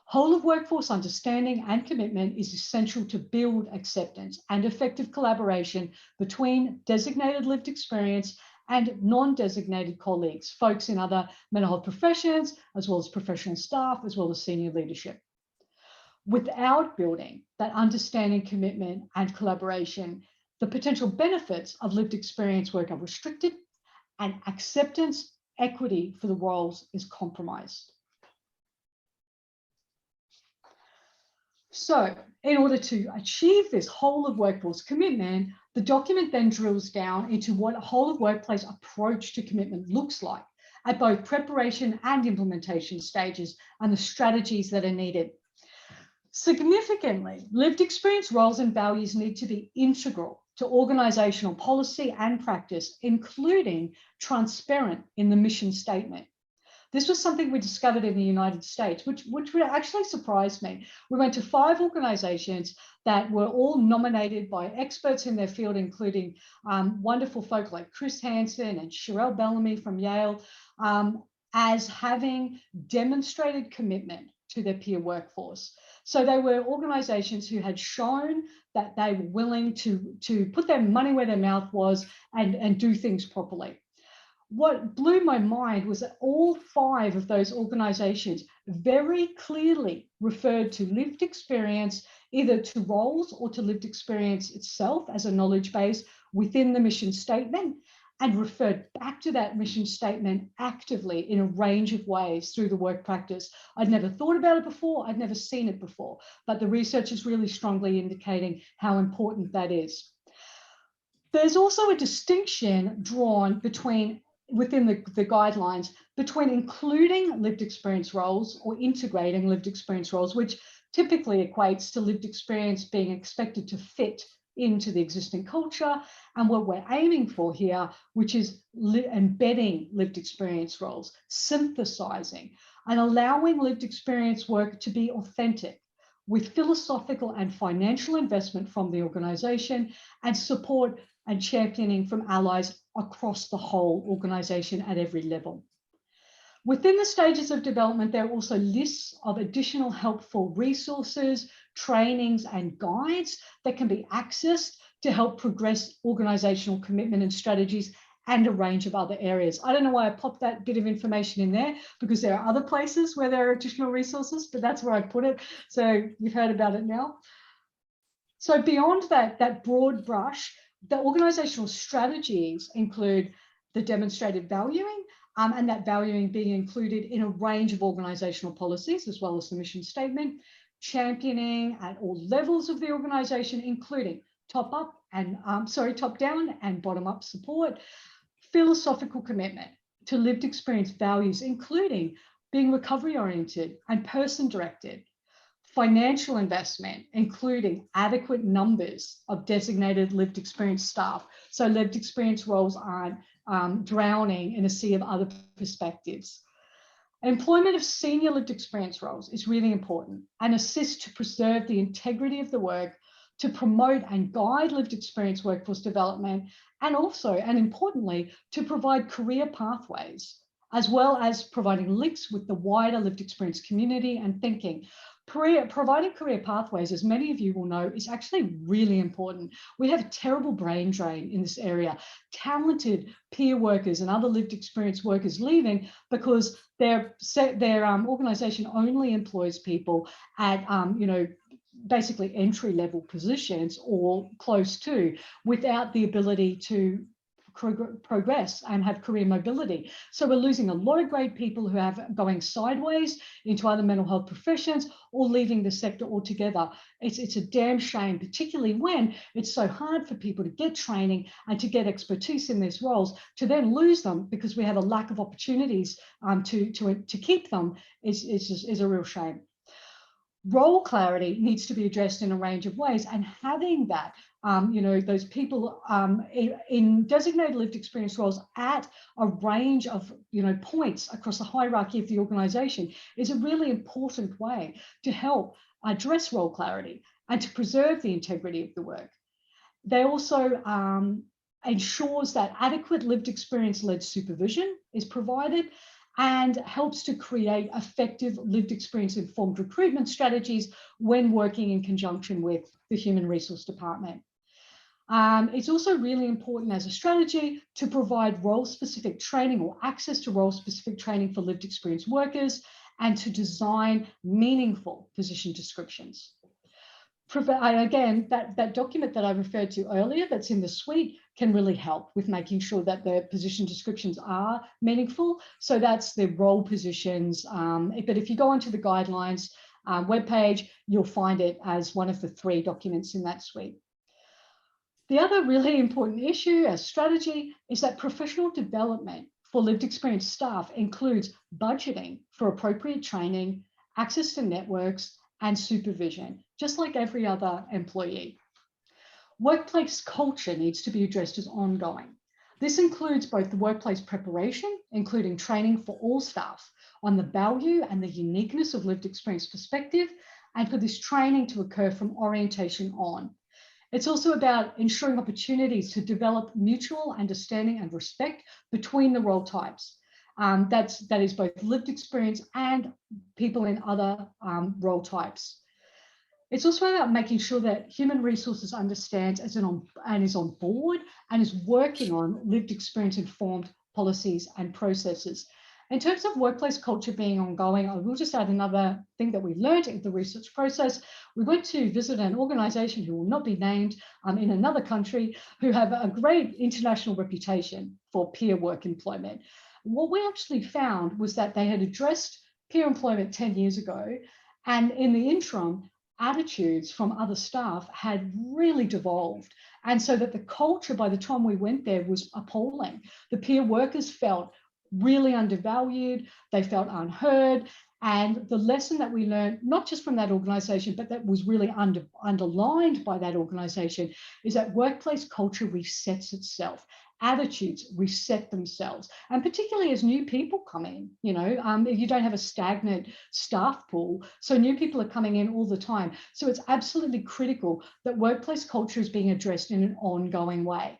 Whole of workforce understanding and commitment is essential to build acceptance and effective collaboration between designated lived experience and non-designated colleagues, folks in other mental health professions, as well as professional staff, as well as senior leadership. Without building that understanding, commitment, and collaboration, the potential benefits of lived experience work are restricted and acceptance, equity for the roles is compromised. So in order to achieve this whole of workforce commitment, the document then drills down into what a whole of workplace approach to commitment looks like at both preparation and implementation stages and the strategies that are needed. Significantly, lived experience roles and values need to be integral to organizational policy and practice, including transparent in the mission statement. This was something we discovered in the United States, which actually surprised me. We went to 5 organizations that were all nominated by experts in their field, including wonderful folk like Chris Hansen and Sherelle Bellamy from Yale, as having demonstrated commitment to their peer workforce. So they were organizations who had shown that they were willing to put their money where their mouth was and do things properly. What blew my mind was that all 5 of those organizations very clearly referred to lived experience, either to roles or to lived experience itself as a knowledge base within the mission statement, and referred back to that mission statement actively in a range of ways through the work practice. I'd never thought about it before, I'd never seen it before, but the research is really strongly indicating how important that is. There's also a distinction drawn within the guidelines between including lived experience roles or integrating lived experience roles, which typically equates to lived experience being expected to fit into the existing culture, and what we're aiming for here, which is embedding lived experience roles, synthesizing and allowing lived experience work to be authentic with philosophical and financial investment from the organization and support and championing from allies across the whole organization at every level. Within the stages of development, there are also lists of additional helpful resources, trainings, and guides that can be accessed to help progress organizational commitment and strategies and a range of other areas. I don't know why I popped that bit of information in there, because there are other places where there are additional resources, but that's where I put it. So you've heard about it now. So beyond that broad brush, the organizational strategies include the demonstrated valuing, and that valuing being included in a range of organizational policies, as well as the mission statement, championing at all levels of the organization, including top down and bottom up support, philosophical commitment to lived experience values, including being recovery oriented and person directed. Financial investment, including adequate numbers of designated lived experience staff, so lived experience roles aren't drowning in a sea of other perspectives. Employment of senior lived experience roles is really important and assists to preserve the integrity of the work, to promote and guide lived experience workforce development, and also, and importantly, to provide career pathways, as well as providing links with the wider lived experience community and thinking. Providing career pathways, as many of you will know, is actually really important. We have a terrible brain drain in this area. Talented peer workers and other lived experience workers leaving because their organisation only employs people at basically entry-level positions or close to, without the ability to progress and have career mobility. So we're losing a lot of great people who have going sideways into other mental health professions or leaving the sector altogether. It's a damn shame, particularly when it's so hard for people to get training and to get expertise in these roles, to then lose them because we have a lack of opportunities to keep them is a real shame. Role clarity needs to be addressed in a range of ways, and having that, those people in designated lived experience roles at a range of, points across the hierarchy of the organisation is a really important way to help address role clarity and to preserve the integrity of the work. They also ensures that adequate lived experience-led supervision is provided and helps to create effective lived experience informed recruitment strategies when working in conjunction with the Human Resource Department. It's also really important as a strategy to provide role-specific training or access to role-specific training for lived experience workers and to design meaningful position descriptions. Again, that document that I referred to earlier that's in the suite can really help with making sure that the position descriptions are meaningful. So that's the role positions. But if you go onto the guidelines webpage, you'll find it as one of the 3 documents in that suite. The other really important issue as strategy is that professional development for lived experience staff includes budgeting for appropriate training, access to networks, and supervision, just like every other employee. Workplace culture needs to be addressed as ongoing. This includes both the workplace preparation, including training for all staff on the value and the uniqueness of lived experience perspective, and for this training to occur from orientation on. It's also about ensuring opportunities to develop mutual understanding and respect between the role types. That is both lived experience and people in other role types. It's also about making sure that human resources understands and is on board and is working on lived experience informed policies and processes. In terms of workplace culture being ongoing, I will just add another thing that we learned in the research process. We went to visit an organisation who will not be named in another country, who have a great international reputation for peer work employment. What we actually found was that they had addressed peer employment 10 years ago, and in the interim, attitudes from other staff had really devolved. And so that the culture by the time we went there was appalling. The peer workers felt really undervalued, they felt unheard. And the lesson that we learned, not just from that organisation, but that was really underlined by that organisation, is that workplace culture resets itself. Attitudes reset themselves, and particularly as new people come in, you don't have a stagnant staff pool, so new people are coming in all the time. So it's absolutely critical that workplace culture is being addressed in an ongoing way.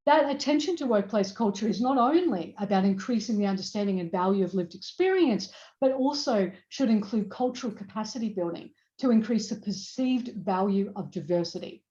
That attention to workplace culture is not only about increasing the understanding and value of lived experience, but also should include cultural capacity building to increase the perceived value of diversity.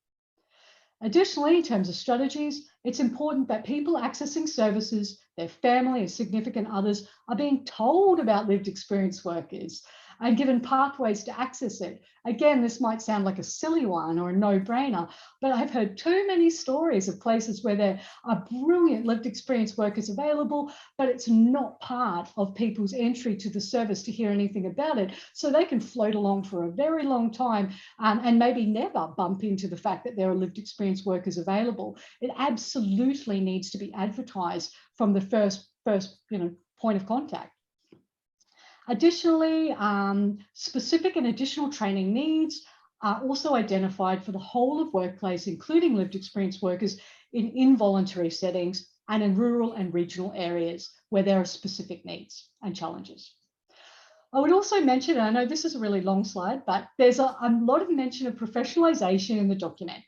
Additionally, in terms of strategies, it's important that people accessing services, their family and significant others, are being told about lived experience workers and given pathways to access it. Again, this might sound like a silly one or a no-brainer, but I've heard too many stories of places where there are brilliant lived experience workers available, but it's not part of people's entry to the service to hear anything about it. So they can float along for a very long time and maybe never bump into the fact that there are lived experience workers available. It absolutely needs to be advertised from the first point of contact. Additionally, specific and additional training needs are also identified for the whole of workplace, including lived experience workers in involuntary settings and in rural and regional areas where there are specific needs and challenges. I would also mention, and I know this is a really long slide, but there's a lot of mention of professionalisation in the document.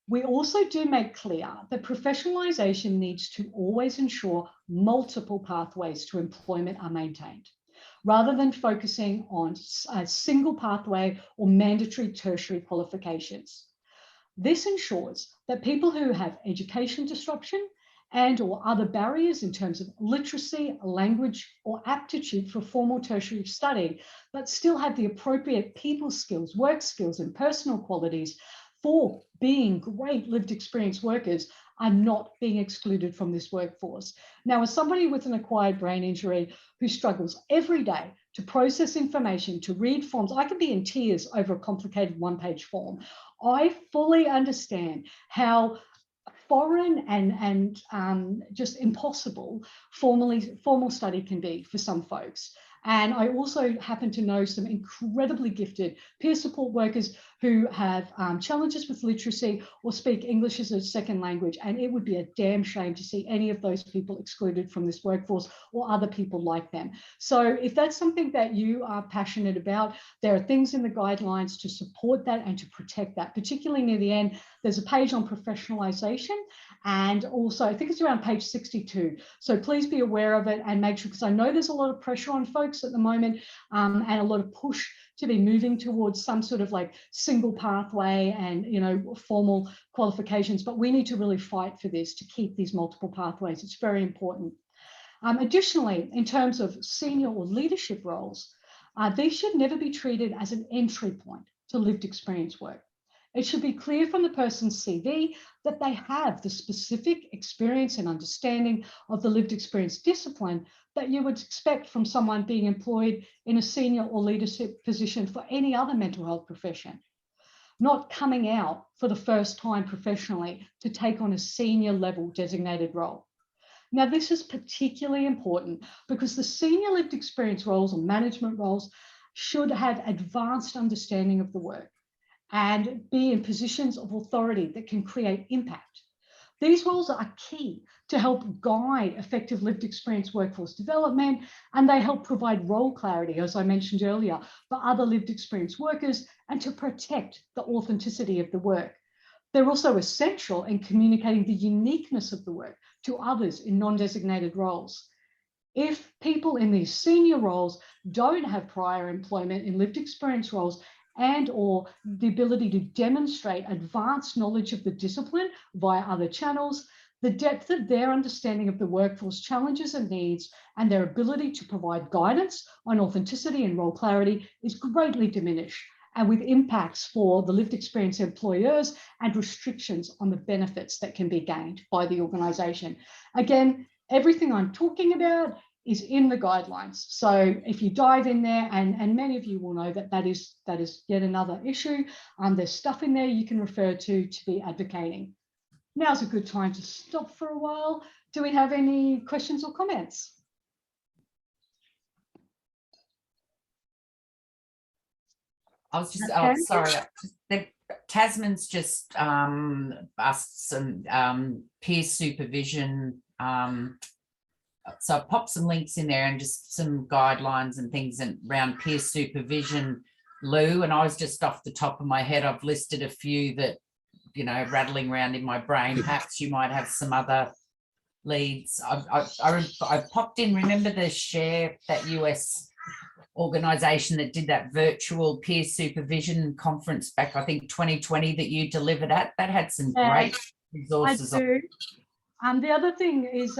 We also do make clear that professionalisation needs to always ensure multiple pathways to employment are maintained, rather than focusing on a single pathway or mandatory tertiary qualifications. This ensures that people who have education disruption and or other barriers in terms of literacy, language, or aptitude for formal tertiary study, but still have the appropriate people skills, work skills, and personal qualities for being great lived experience workers are not being excluded from this workforce. Now, as somebody with an acquired brain injury who struggles every day to process information, to read forms, I can be in tears over a complicated one-page form. I fully understand how foreign and just impossible formal study can be for some folks. And I also happen to know some incredibly gifted peer support workers who have challenges with literacy or speak English as a second language. And it would be a damn shame to see any of those people excluded from this workforce or other people like them. So if that's something that you are passionate about, there are things in the guidelines to support that and to protect that. Particularly near the end, there's a page on professionalisation, and also I think it's around page 62. So please be aware of it and make sure, because I know there's a lot of pressure on folks at the moment and a lot of push to be moving towards some sort of like single pathway and, you know, formal qualifications, but we need to really fight for this to keep these multiple pathways. It's very important. Additionally, in terms of senior or leadership roles, these should never be treated as an entry point to lived experience work. It should be clear from the person's CV that they have the specific experience and understanding of the lived experience discipline that you would expect from someone being employed in a senior or leadership position for any other mental health profession, not coming out for the first time professionally to take on a senior level designated role. Now, this is particularly important because the senior lived experience roles or management roles should have advanced understanding of the work and be in positions of authority that can create impact. These roles are key to help guide effective lived experience workforce development, and they help provide role clarity, as I mentioned earlier, for other lived experience workers and to protect the authenticity of the work. They're also essential in communicating the uniqueness of the work to others in non-designated roles. If people in these senior roles don't have prior employment in lived experience roles and or the ability to demonstrate advanced knowledge of the discipline via other channels, the depth of their understanding of the workforce challenges and needs and their ability to provide guidance on authenticity and role clarity is greatly diminished, and with impacts for the lived experience employers and restrictions on the benefits that can be gained by the organisation. Again, everything I'm talking about is in the guidelines. So if you dive in there, and many of you will know that that is yet another issue, there's stuff in there you can refer to be advocating. Now's a good time to stop for a while. Do we have any questions or comments? I was just, Okay. oh, sorry. Tasman's just asked some peer supervision. So I've popped some links in there and just some guidelines and things around peer supervision, Lou. And I was just off the top of my head, I've listed a few that, you know, rattling around in my brain. Perhaps you might have some other leads. I popped in, remember the SHARE, that US organization that did that virtual peer supervision conference back, I think 2020, that you delivered at? That had some great resources. I do. The other thing is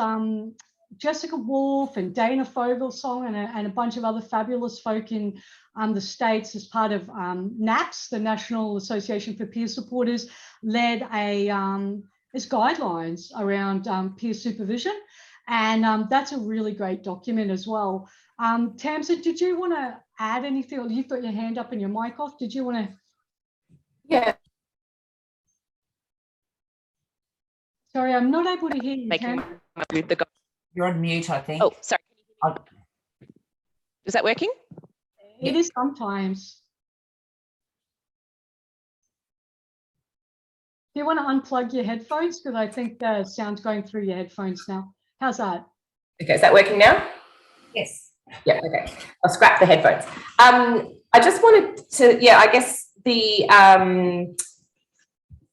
Jessica Wolf and Dana Fogelsong and a bunch of other fabulous folk in the States as part of NAPS, the National Association for Peer Supporters, led its guidelines around peer supervision. And that's a really great document as well. Tamsin, did you want to add anything? Or you've got your hand up and your mic off. Did you want to? Yeah. Sorry, I'm not able to hear you, Tam. You're on mute, I think. Oh, sorry. Is that working? It is sometimes. Do you want to unplug your headphones? Because I think the sound's going through your headphones now. How's that? Okay, is that working now? Yes. Yeah, okay. I'll scrap the headphones. I just wanted to, I guess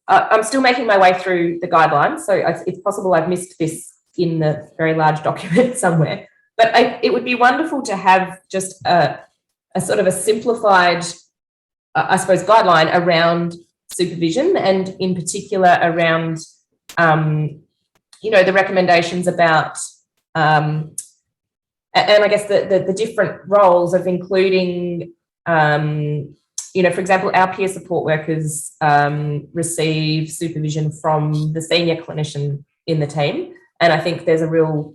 I'm still making my way through the guidelines, so it's possible I've missed this in the very large document somewhere. But it would be wonderful to have just a sort of a simplified, I suppose, guideline around supervision, and in particular around, the recommendations about, and I guess the different roles of including, for example, our peer support workers receive supervision from the senior clinician in the team. And I think there's a real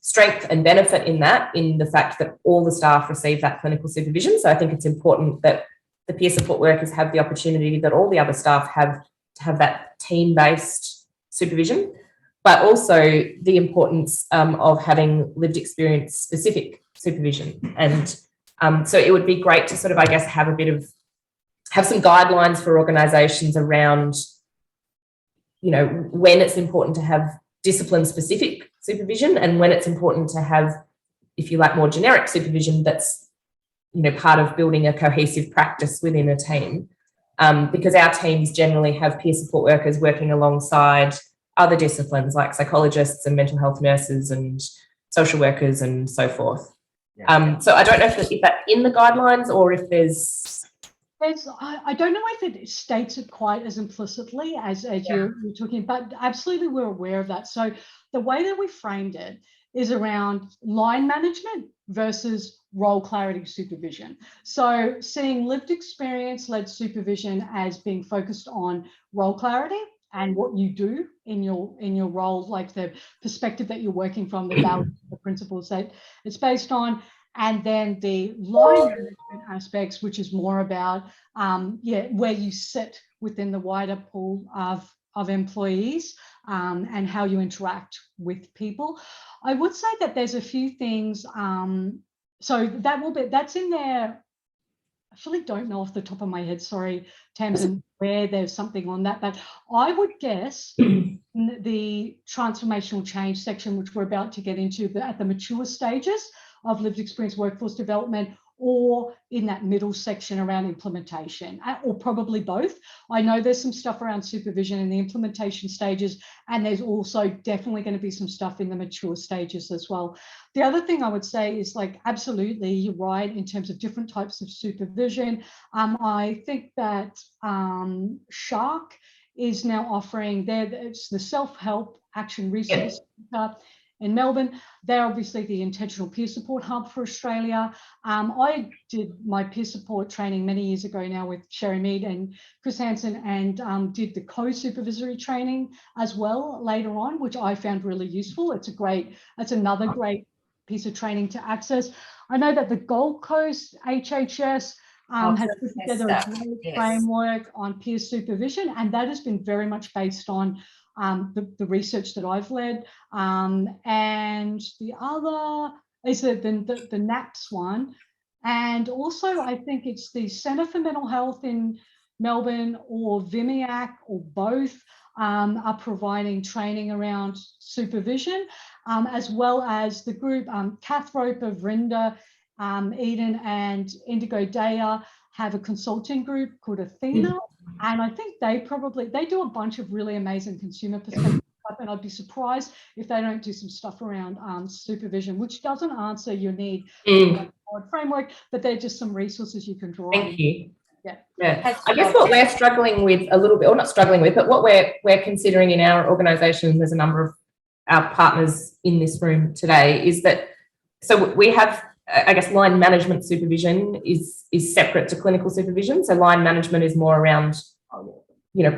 strength and benefit in that, in the fact that all the staff receive that clinical supervision. So I think it's important that the peer support workers have the opportunity that all the other staff have to have that team-based supervision, but also the importance of having lived experience specific supervision. And so it would be great to sort of, I guess, have some guidelines for organisations around, when it's important to have discipline-specific supervision and when it's important to have, if you like, more generic supervision that's, part of building a cohesive practice within a team. Because our teams generally have peer support workers working alongside other disciplines like psychologists and mental health nurses and social workers and so forth. So I don't know if that's in the guidelines or if there's... I don't know if it states it quite as implicitly as you're talking, but absolutely we're aware of that. So the way that we framed it is around line management versus role clarity supervision. So seeing lived experience-led supervision as being focused on role clarity and what you do in your role, like the perspective that you're working from, the values, the principles that it's based on, and then the line management aspects, which is more about where you sit within the wider pool of employees and how you interact with people. I would say that there's a few things. So that's in there. I actually don't know off the top of my head, sorry, Tamsin, where there's something on that, but I would guess in the transformational change section, which we're about to get into at the mature stages of lived experience workforce development, or in that middle section around implementation, or probably both. I know there's some stuff around supervision in the implementation stages, and there's also definitely going to be some stuff in the mature stages as well. The other thing I would say is, like, absolutely, you're right in terms of different types of supervision. I think that Shark is now offering it's the self-help action resource center in Melbourne. They're obviously the intentional peer support hub for Australia. I did my peer support training many years ago now with Sherry Mead and Chris Hansen, and did the co-supervisory training as well later on, which I found really useful. It's another great piece of training to access. I know that the Gold Coast HHS has put together a great framework on peer supervision, and that has been very much based on the research that I've led, and the other is the NAPS one, and also I think it's the Centre for Mental Health in Melbourne or VMIAC or both are providing training around supervision, as well as the group Kath Roper, Vrinda, Eden and Indigo Daya have a consulting group called Athena. And I think they do a bunch of really amazing consumer perspective stuff, and I'd be surprised if they don't do some stuff around supervision, which doesn't answer your need for a framework, but they're just some resources you can draw on. Thank you. Yeah. I guess what we're struggling with a little bit, or not struggling with, but what we're considering in our organisation, there's a number of our partners in this room today, is that, so we have, I guess, line management supervision is separate to clinical supervision. So line management is more around,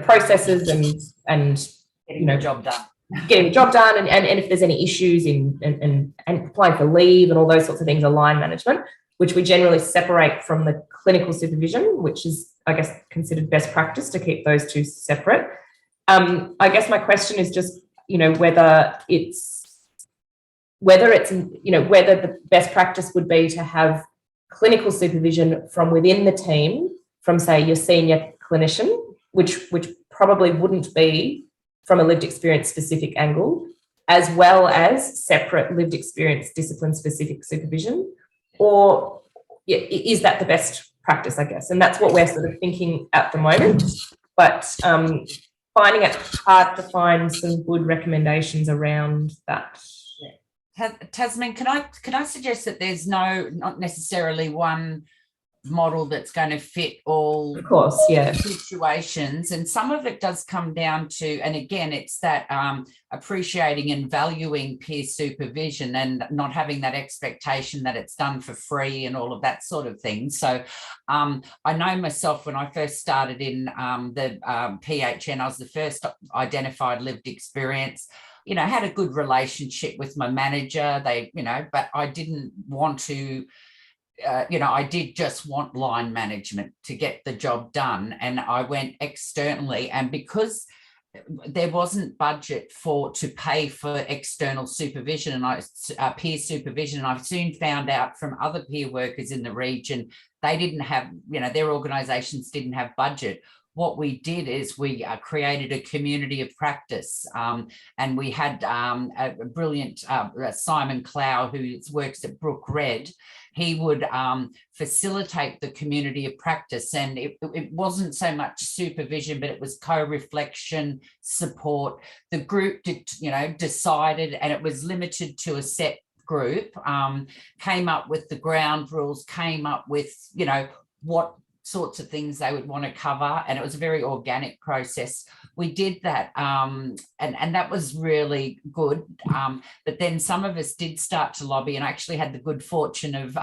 processes and Getting the job done. Getting the job done, and if there's any issues and applying for leave and all those sorts of things are line management, which we generally separate from the clinical supervision, which is, I guess, considered best practice to keep those two separate. I guess my question is just, whether it's whether it's, whether the best practice would be to have clinical supervision from within the team, from say your senior clinician, which probably wouldn't be from a lived experience specific angle, as well as separate lived experience discipline specific supervision, or is that the best practice, I guess? And that's what we're sort of thinking at the moment, but finding it hard to find some good recommendations around that. Tasman, can I suggest that there's not necessarily one model that's going to fit all, of course, yeah, situations, and some of it does come down to, and again, it's that appreciating and valuing peer supervision and not having that expectation that it's done for free and all of that sort of thing. So I know myself, when I first started in the PHN, I was the first identified lived experience. Had a good relationship with my manager. But I didn't want to. I did just want line management to get the job done, and I went externally, and because there wasn't budget to pay for external supervision and peer supervision, and I soon found out from other peer workers in the region, they didn't have, their organisations didn't have budget. What we did is we created a community of practice, and we had a brilliant Simon Clow, who works at Brook Red. He would facilitate the community of practice, and it wasn't so much supervision, but it was co-reflection, support. The group decided, and it was limited to a set group, came up with the ground rules, came up with, what sorts of things they would want to cover, and it was a very organic process. We did that, and that was really good, but then some of us did start to lobby, and I actually had the good fortune of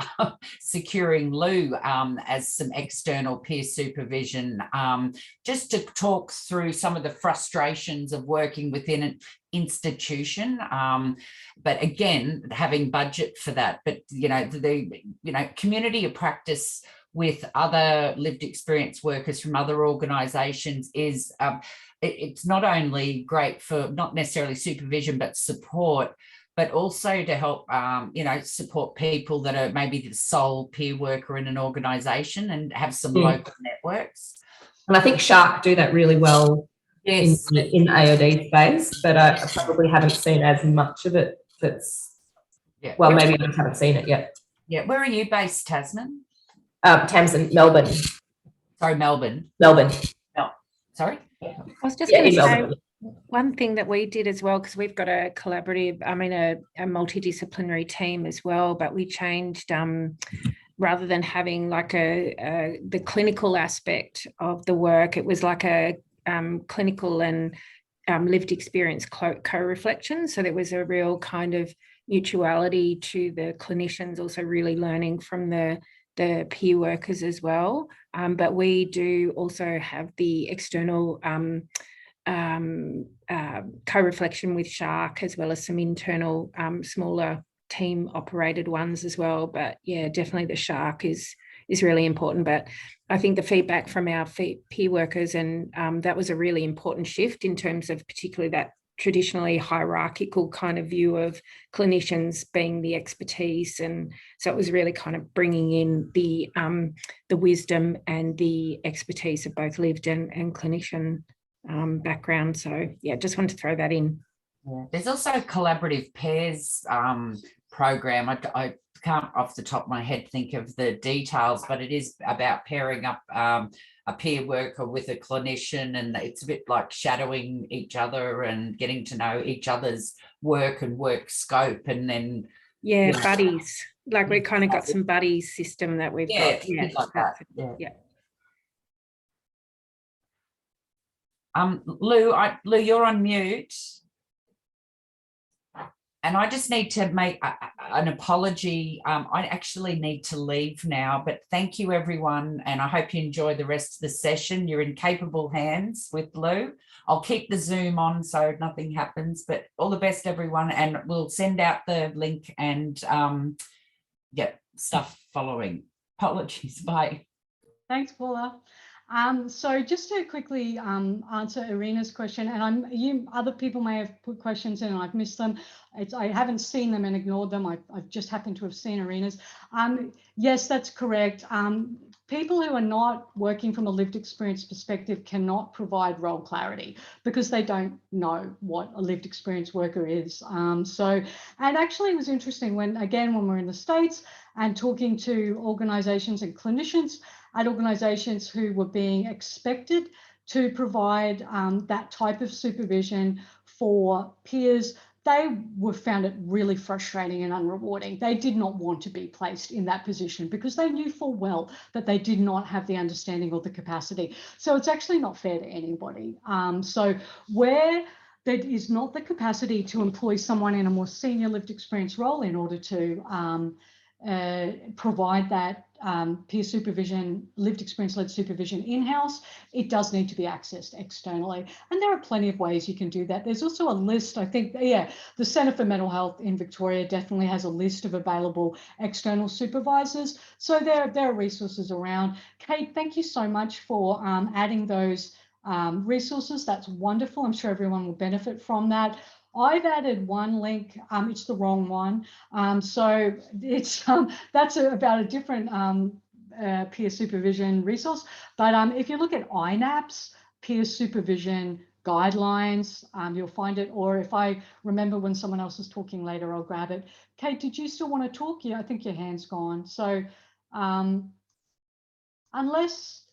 securing Lou as some external peer supervision, just to talk through some of the frustrations of working within an institution, but again, having budget for that. But the community of practice with other lived experience workers from other organisations is it's not only great for not necessarily supervision but support, but also to help support people that are maybe the sole peer worker in an organisation and have some local networks. And I think Shark do that really well. Yes, in AOD space, but I probably haven't seen as much of it. Well, maybe I just haven't seen it yet. Yeah, where are you based, Tasman? Tamsin, Melbourne. Sorry, Melbourne. Melbourne. No, sorry. I was just going to say one thing that we did as well, because we've got a collaborative, a multidisciplinary team as well, but we changed rather than having like the clinical aspect of the work, it was like a clinical and lived experience co-reflection. So there was a real kind of mutuality to the clinicians, also really learning from the peer workers as well. But we do also have the external co-reflection with Shark, as well as some internal smaller team operated ones as well. But yeah, definitely the Shark is really important. But I think the feedback from our peer workers, and that was a really important shift in terms of particularly that traditionally hierarchical kind of view of clinicians being the expertise. And so it was really kind of bringing in the wisdom and the expertise of both lived and clinician background. So yeah, just wanted to throw that in. Yeah. There's also a collaborative pairs program. I can't off the top of my head think of the details, but it is about pairing up a peer worker with a clinician, and it's a bit like shadowing each other and getting to know each other's work and work scope, and then buddies, like we kind of got some buddies system that we've got. Like that. Yeah. Lou, you're on mute. And I just need to make an apology. I actually need to leave now, but thank you, everyone. And I hope you enjoy the rest of the session. You're in capable hands with Lou. I'll keep the Zoom on so nothing happens, but all the best, everyone. And we'll send out the link and stuff following. Apologies. Bye. Thanks, Paula. So just to quickly answer Irina's question, and other people may have put questions in and I've missed them. I haven't seen them and ignored them. I've just happened to have seen Irina's. Yes, that's correct. People who are not working from a lived experience perspective cannot provide role clarity because they don't know what a lived experience worker is. And actually it was interesting when we're in the States and talking to organizations and clinicians at organizations who were being expected to provide that type of supervision for peers, they found it really frustrating and unrewarding. They did not want to be placed in that position because they knew full well that they did not have the understanding or the capacity. So it's actually not fair to anybody. So where there is not the capacity to employ someone in a more senior lived experience role in order to provide that peer supervision, lived experience-led supervision in-house, it does need to be accessed externally. And there are plenty of ways you can do that. There's also a list, I think, the Centre for Mental Health in Victoria definitely has a list of available external supervisors. So there are resources around. Kate, thank you so much for adding those resources. That's wonderful. I'm sure everyone will benefit from that. I've added one link, it's the wrong one. So it's that's about a different peer supervision resource. But if you look at INAP's peer supervision guidelines, you'll find it. Or if I remember when someone else is talking later, I'll grab it. Kate, did you still want to talk? Yeah, I think your hand's gone. So unless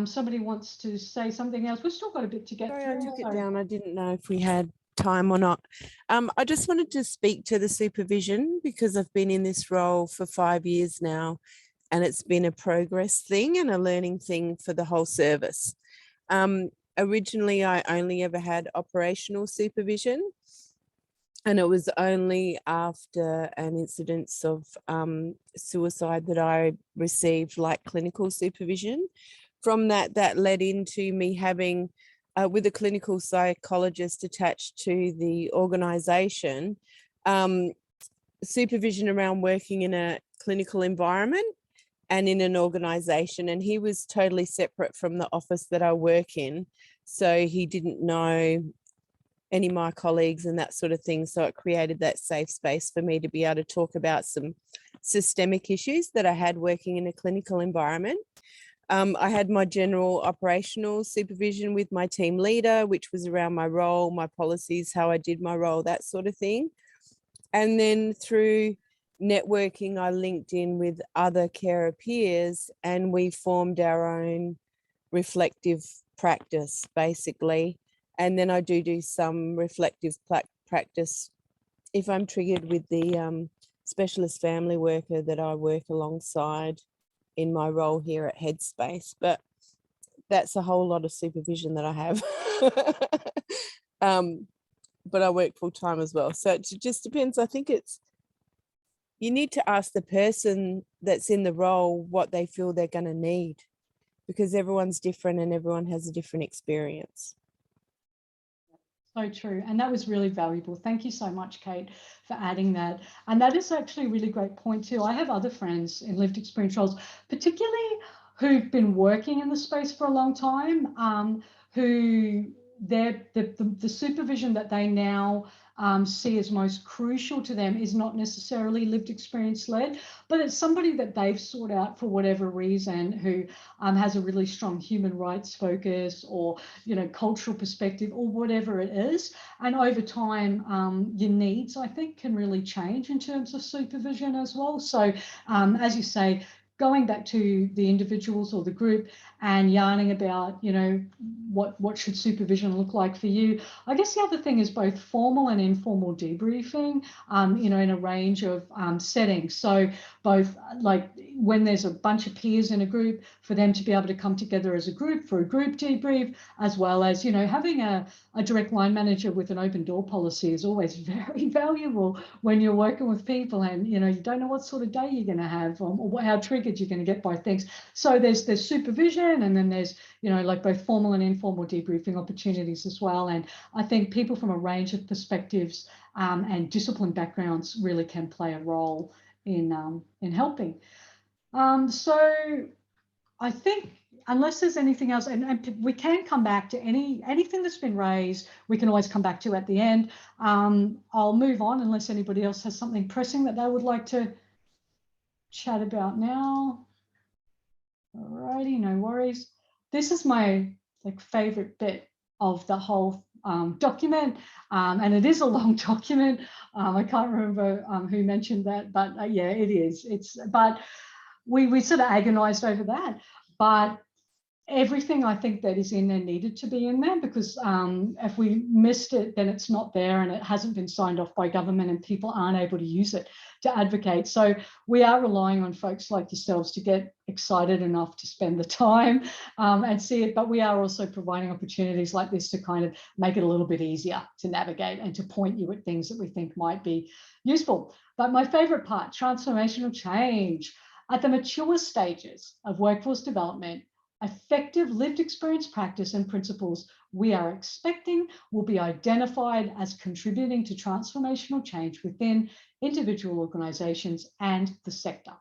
somebody wants to say something else, we've still got a bit to get Sorry, through. I took it down. I didn't know if we had time or not. I just wanted to speak to the supervision because I've been in this role for 5 years now, and it's been a progress thing and a learning thing for the whole service. Originally, I only ever had operational supervision, and it was only after an incident of suicide that I received like clinical supervision. From that led into me having with a clinical psychologist attached to the organisation, supervision around working in a clinical environment and in an organisation. And he was totally separate from the office that I work in. So he didn't know any of my colleagues and that sort of thing. So it created that safe space for me to be able to talk about some systemic issues that I had working in a clinical environment. I had my general operational supervision with my team leader, which was around my role, my policies, how I did my role, that sort of thing. And then through networking, I linked in with other carer peers and we formed our own reflective practice, basically. And then I do some reflective practice if I'm triggered with the specialist family worker that I work alongside in my role here at Headspace. But that's a whole lot of supervision that I have. But I work full time as well. So it just depends. I think you need to ask the person that's in the role what they feel they're going to need, because everyone's different and everyone has a different experience. So true. And that was really valuable. Thank you so much, Kate, for adding that. And that is actually a really great point too. I have other friends in lived experience roles, particularly who've been working in the space for a long time, who the supervision that they now see as most crucial to them is not necessarily lived experience led, but it's somebody that they've sought out for whatever reason, who has a really strong human rights focus or, cultural perspective or whatever it is. And over time, your needs, I think, can really change in terms of supervision as well. So as you say, going back to the individuals or the group and yarning about, what should supervision look like for you. I guess the other thing is both formal and informal debriefing, in a range of settings. So both like when there's a bunch of peers in a group, for them to be able to come together as a group for a group debrief, as well as, having a direct line manager with an open door policy is always very valuable when you're working with people and, you don't know what sort of day you're going to have or how triggered you're going to get by things. So there's supervision, and then there's, like both formal and informal debriefing opportunities as well. And I think people from a range of perspectives and discipline backgrounds really can play a role in helping. So I think unless there's anything else, and we can come back to anything that's been raised, we can always come back to at the end. I'll move on unless anybody else has something pressing that they would like to chat about now. Alrighty, no worries. This is my favorite bit of the whole document, and it is a long document. I can't remember who mentioned that, but yeah, it is. But we sort of agonized over that, but everything I think that is in there needed to be in there, because if we missed it, then it's not there and it hasn't been signed off by government and people aren't able to use it to advocate. So we are relying on folks like yourselves to get excited enough to spend the time and see it, but we are also providing opportunities like this to kind of make it a little bit easier to navigate and to point you at things that we think might be useful. But my favorite part, transformational change. At the mature stages of workforce development, effective lived experience practice and principles we are expecting will be identified as contributing to transformational change within individual organisations and the sector.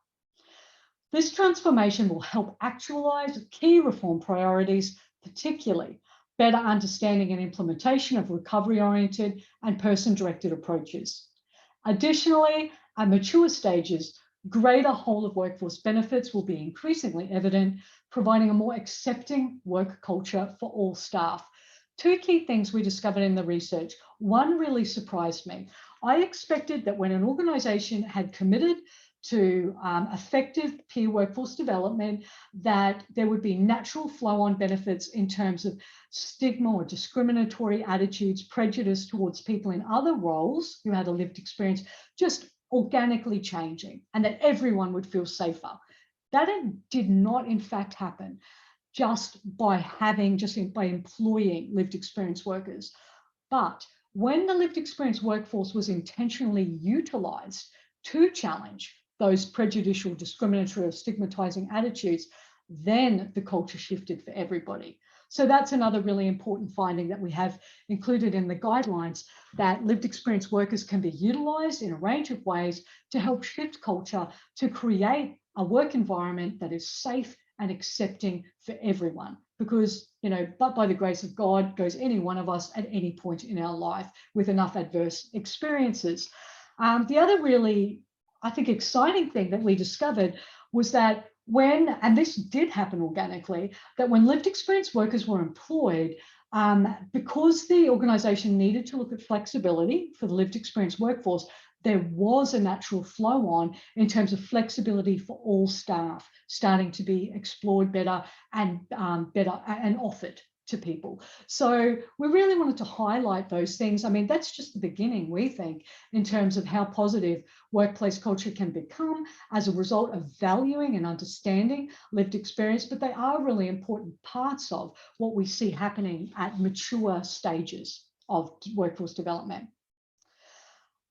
This transformation will help actualise key reform priorities, particularly better understanding and implementation of recovery-oriented and person-directed approaches. Additionally, at mature stages, greater whole of workforce benefits will be increasingly evident, providing a more accepting work culture for all staff. Two key things we discovered in the research. One really surprised me. I expected that when an organisation had committed to effective peer workforce development, that there would be natural flow-on benefits in terms of stigma or discriminatory attitudes, prejudice towards people in other roles who had a lived experience, just organically changing, and that everyone would feel safer. That did not in fact happen just by employing lived experience workers. But when the lived experience workforce was intentionally utilised to challenge those prejudicial, discriminatory or stigmatising attitudes, then the culture shifted for everybody. So that's another really important finding that we have included in the guidelines, that lived experience workers can be utilised in a range of ways to help shift culture, to create a work environment that is safe and accepting for everyone. Because, but by the grace of God goes any one of us at any point in our life with enough adverse experiences. The other really, I think, exciting thing that we discovered was that and this did happen organically, that when lived experience workers were employed, because the organisation needed to look at flexibility for the lived experience workforce, there was a natural flow on in terms of flexibility for all staff starting to be explored better and offered to people. So we really wanted to highlight those things. I mean, that's just the beginning, we think, in terms of how positive workplace culture can become as a result of valuing and understanding lived experience, but they are really important parts of what we see happening at mature stages of workforce development.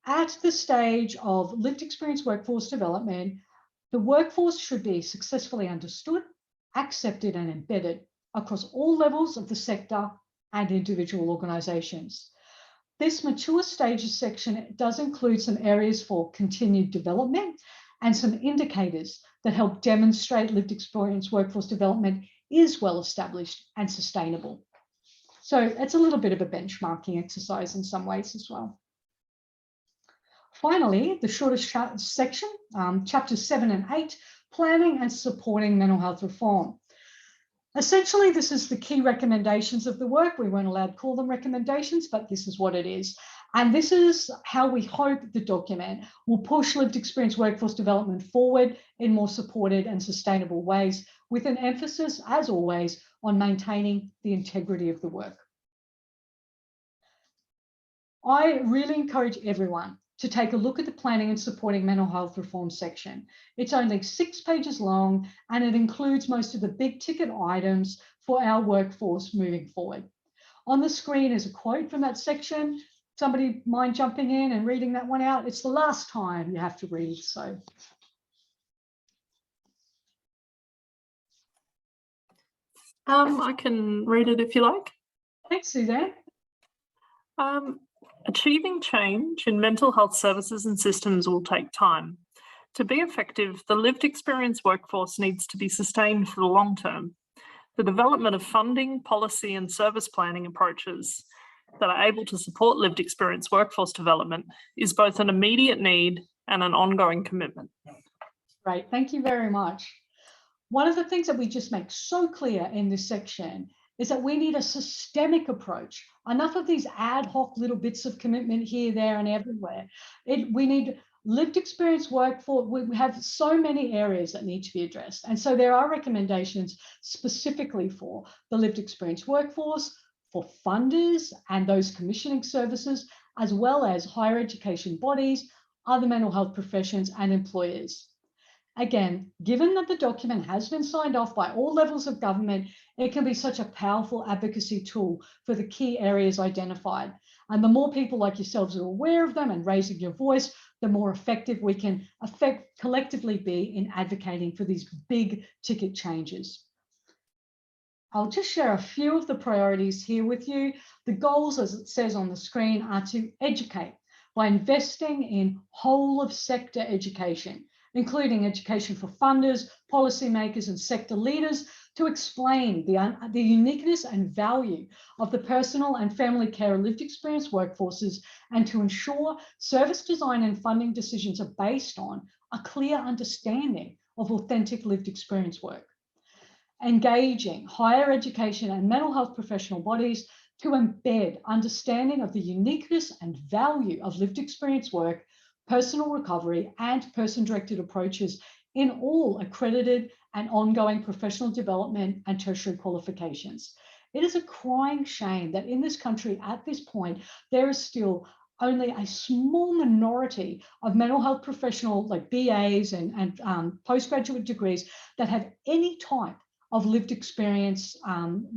At the stage of lived experience workforce development, the workforce should be successfully understood, accepted and embedded across all levels of the sector and individual organisations. This mature stages section does include some areas for continued development and some indicators that help demonstrate lived experience workforce development is well established and sustainable. So it's a little bit of a benchmarking exercise in some ways as well. Finally, the shortest section, chapters 7 and 8, planning and supporting mental health reform. Essentially, this is the key recommendations of the work. We weren't allowed to call them recommendations, but this is what it is. And this is how we hope the document will push lived experience workforce development forward in more supported and sustainable ways, with an emphasis, as always, on maintaining the integrity of the work. I really encourage everyone to take a look at the planning and supporting mental health reform section. It's only 6 pages long, and it includes most of the big ticket items for our workforce moving forward. On the screen is a quote from that section. Somebody mind jumping in and reading that one out? It's the last time you have to read, so. I can read it if you like. Thanks, Suzanne. Achieving change in mental health services and systems will take time. To be effective, the lived experience workforce needs to be sustained for the long term. The development of funding, policy and service planning approaches that are able to support lived experience workforce development is both an immediate need and an ongoing commitment. Great, thank you very much. One of the things that we just make so clear in this section is that we need a systemic approach. Enough of these ad hoc little bits of commitment here, there, and everywhere. We need lived experience workforce. We have so many areas that need to be addressed. And so there are recommendations specifically for the lived experience workforce, for funders and those commissioning services, as well as higher education bodies, other mental health professions, and employers. Again, given that the document has been signed off by all levels of government, it can be such a powerful advocacy tool for the key areas identified. And the more people like yourselves are aware of them and raising your voice, the more effective we can collectively be in advocating for these big ticket changes. I'll just share a few of the priorities here with you. The goals, as it says on the screen, are to educate by investing in whole of sector education, including education for funders, policymakers, and sector leaders, to explain the uniqueness and value of the personal and family care lived experience workforces, and to ensure service design and funding decisions are based on a clear understanding of authentic lived experience work. Engaging higher education and mental health professional bodies to embed understanding of the uniqueness and value of lived experience work, personal recovery, and person-directed approaches in all accredited and ongoing professional development and tertiary qualifications. It is a crying shame that in this country at this point, there is still only a small minority of mental health professionals like BAs and postgraduate degrees that have any type of lived experience,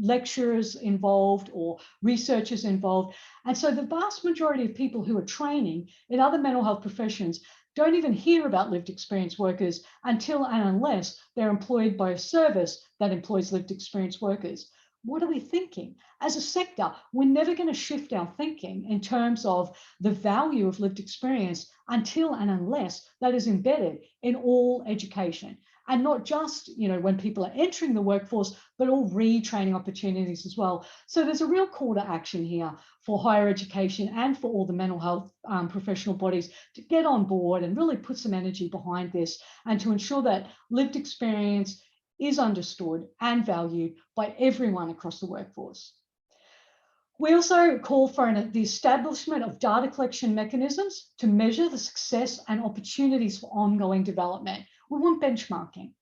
lecturers involved or researchers involved. And so the vast majority of people who are training in other mental health professions don't even hear about lived experience workers until and unless they're employed by a service that employs lived experience workers. What are we thinking? As a sector, we're never going to shift our thinking in terms of the value of lived experience until and unless that is embedded in all education. And not just, when people are entering the workforce, but all retraining opportunities as well. So there's a real call to action here for higher education and for all the mental health professional bodies to get on board and really put some energy behind this, and to ensure that lived experience is understood and valued by everyone across the workforce. We also call for the establishment of data collection mechanisms to measure the success and opportunities for ongoing development. We want benchmarking.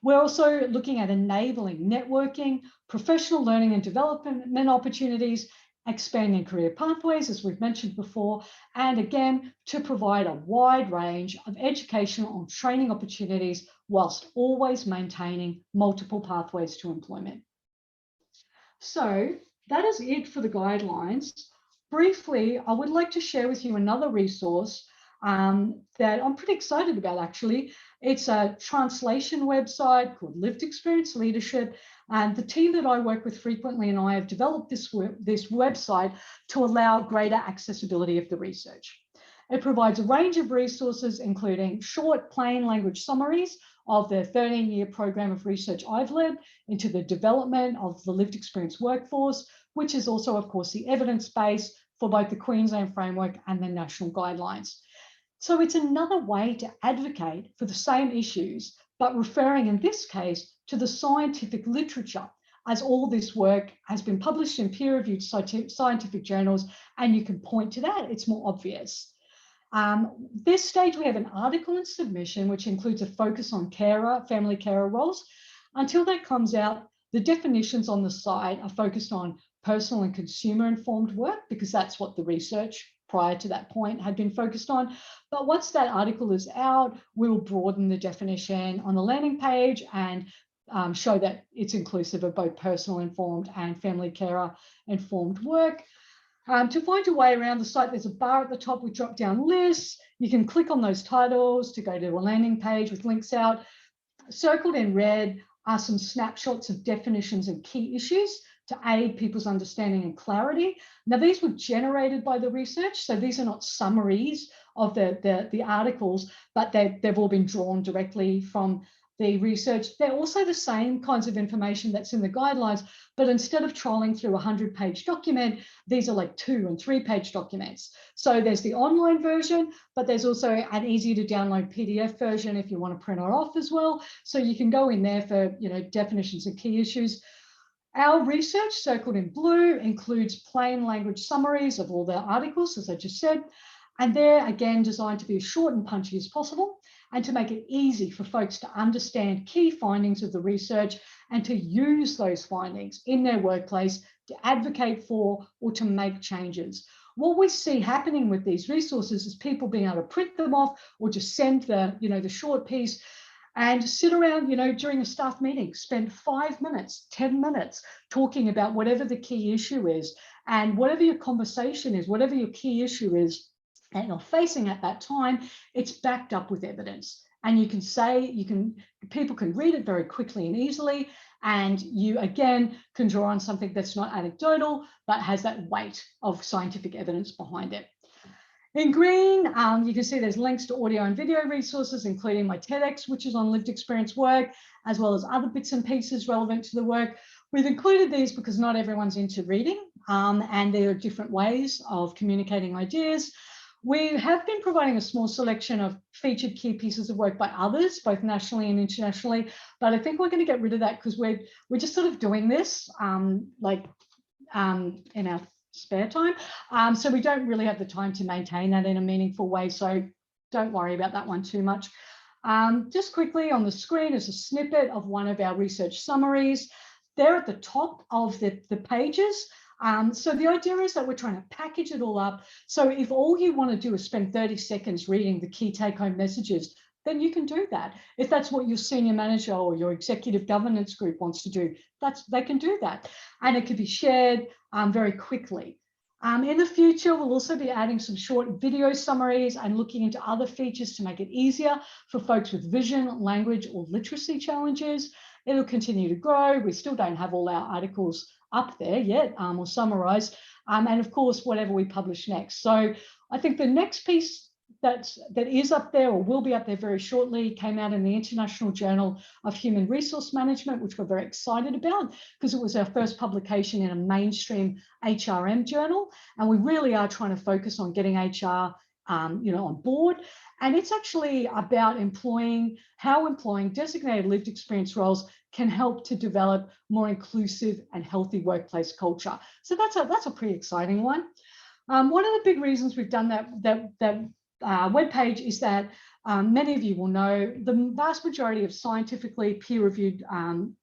We're also looking at enabling networking, professional learning and development opportunities, expanding career pathways, as we've mentioned before, and again, to provide a wide range of educational and training opportunities whilst always maintaining multiple pathways to employment. So that is it for the guidelines. Briefly, I would like to share with you another resource that I'm pretty excited about, actually. It's a translation website called Lived Experience Leadership. And the team that I work with frequently and I have developed this website to allow greater accessibility of the research. It provides a range of resources, including short, plain language summaries of the 13-year program of research I've led into the development of the lived experience workforce, which is also, of course, the evidence base for both the Queensland framework and the national guidelines. So it's another way to advocate for the same issues, but referring in this case to the scientific literature, as all this work has been published in peer-reviewed scientific journals, and you can point to that, it's more obvious. This stage, we have an article in submission, which includes a focus on family carer roles. Until that comes out, the definitions on the site are focused on personal and consumer-informed work, because that's what the research prior to that point had been focused on. But once that article is out, we'll broaden the definition on the landing page and show that it's inclusive of both personal informed and family carer informed work. To find your way around the site, there's a bar at the top with drop-down lists. You can click on those titles to go to a landing page with links out. Circled in red are some snapshots of definitions and key issues to aid people's understanding and clarity. Now, these were generated by the research, so these are not summaries of the articles, but they've all been drawn directly from the research. They're also the same kinds of information that's in the guidelines, but instead of trolling through a 100-page document, these are like 2- and 3-page documents. So there's the online version, but there's also an easy to download PDF version if you want to print it off as well. So you can go in there for, you know, definitions and key issues. Our research, circled in blue, includes plain language summaries of all the articles, as I just said, and they're again designed to be as short and punchy as possible and to make it easy for folks to understand key findings of the research and to use those findings in their workplace to advocate for or to make changes. What we see happening with these resources is people being able to print them off or just send the, you know, the short piece and sit around, you know, during a staff meeting, spend 5 minutes, 10 minutes talking about whatever the key issue is, and whatever your conversation is, whatever your key issue is that you're facing at that time, it's backed up with evidence. And you can say, people can read it very quickly and easily, and you again can draw on something that's not anecdotal, but has that weight of scientific evidence behind it. In green, you can see there's links to audio and video resources, including my TEDx, which is on lived experience work, as well as other bits and pieces relevant to the work. We've included these because not everyone's into reading, and there are different ways of communicating ideas. We have been providing a small selection of featured key pieces of work by others, both nationally and internationally, but I think we're going to get rid of that because we're just sort of doing this in our spare time. So we don't really have the time to maintain that in a meaningful way. So don't worry about that one too much. Just quickly on the screen is a snippet of one of our research summaries. They're at the top of the pages. So the idea is that we're trying to package it all up. So if all you want to do is spend 30 seconds reading the key take-home messages, then you can do that. If that's what your senior manager or your executive governance group wants to do, they can do that. And it can be shared very quickly. In the future, we'll also be adding some short video summaries and looking into other features to make it easier for folks with vision, language, or literacy challenges. It'll continue to grow. We still don't have all our articles up there yet or summarized. And of course, whatever we publish next. So I think the next piece that is up there or will be up there very shortly came out in the International Journal of Human Resource Management, which we're very excited about because it was our first publication in a mainstream HRM journal. And we really are trying to focus on getting HR on board. And it's actually about how employing designated lived experience roles can help to develop more inclusive and healthy workplace culture. So that's a pretty exciting one. One of the big reasons we've done that webpage is that many of you will know the vast majority of scientifically peer-reviewed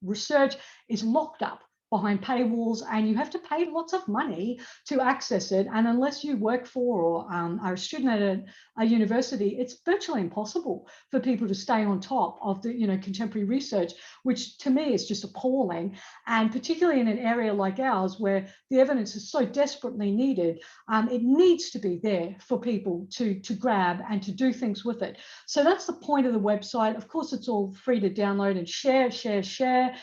research is locked up behind paywalls, and you have to pay lots of money to access it. And unless you work for or are a student at a university, it's virtually impossible for people to stay on top of the contemporary research, which to me is just appalling. And particularly in an area like ours, where the evidence is so desperately needed, it needs to be there for people to grab and to do things with it. So that's the point of the website. Of course, it's all free to download and share.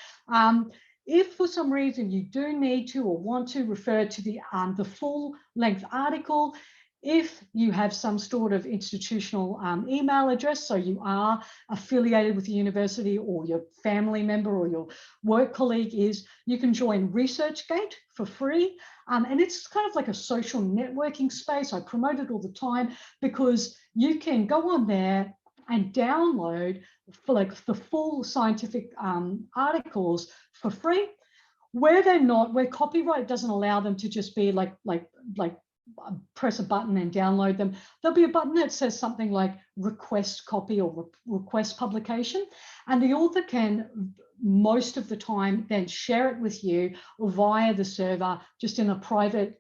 If for some reason you do need to or want to refer to the full-length article, if you have some sort of institutional email address, so you are affiliated with the university or your family member or your work colleague is, you can join ResearchGate for free. And it's kind of like a social networking space. I promote it all the time because you can go on there and download the full scientific articles for free, where copyright doesn't allow them to just be like press a button and download them. There'll be a button that says something like request copy or request publication, and the author can most of the time then share it with you via the server just in a private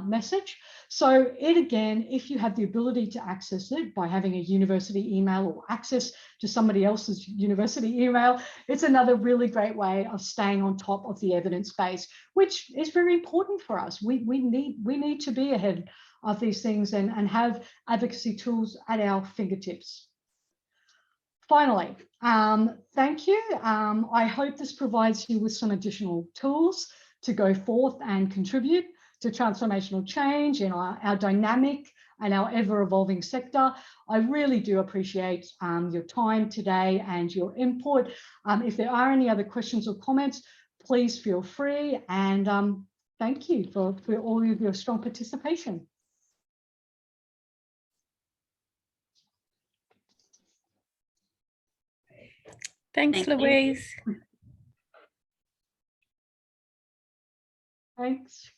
message. So it again, if you have the ability to access it by having a university email or access to somebody else's university email, it's another really great way of staying on top of the evidence base, which is very important for us. We need to be ahead of these things and have advocacy tools at our fingertips. Finally, thank you. I hope this provides you with some additional tools to go forth and contribute to transformational change in our dynamic and our ever-evolving sector. I really do appreciate your time today and your input. If there are any other questions or comments, please feel free, and thank you for all of your strong participation. Thanks, Louise. Thanks.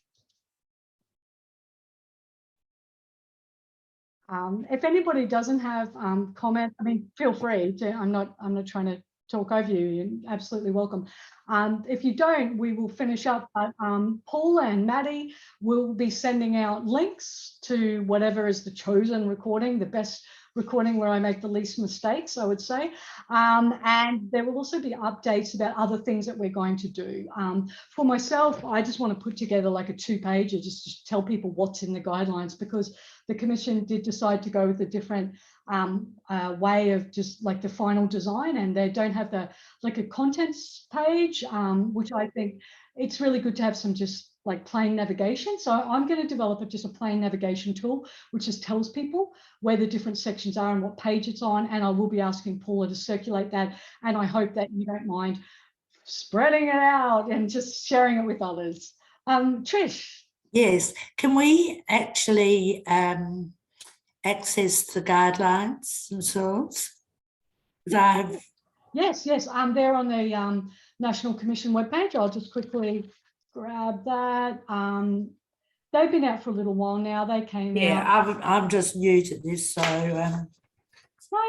If anybody doesn't have comment, I mean, feel free to. I'm not trying to talk over you. You're absolutely welcome. If you don't, we will finish up. But Paula and Maddie will be sending out links to whatever is the chosen recording, the best recording where I make the least mistakes, I would say. And there will also be updates about other things that we're going to do. For myself, I just want to put together like a 2-pager just to tell people what's in the guidelines, because the Commission did decide to go with a different way of just like the final design, and they don't have the like a contents page, which I think it's really good to have some just like plain navigation. So I'm going to develop just a plain navigation tool which just tells people where the different sections are and what page it's on, and I will be asking Paula to circulate that, and I hope that you don't mind spreading it out and just sharing it with others. Trish. Yes, can we actually access the guidelines themselves? Yes, they're on the National Commission webpage. I'll just quickly grab that. They've been out for a little while now. They came out. Yeah, I'm just new to this, so. No,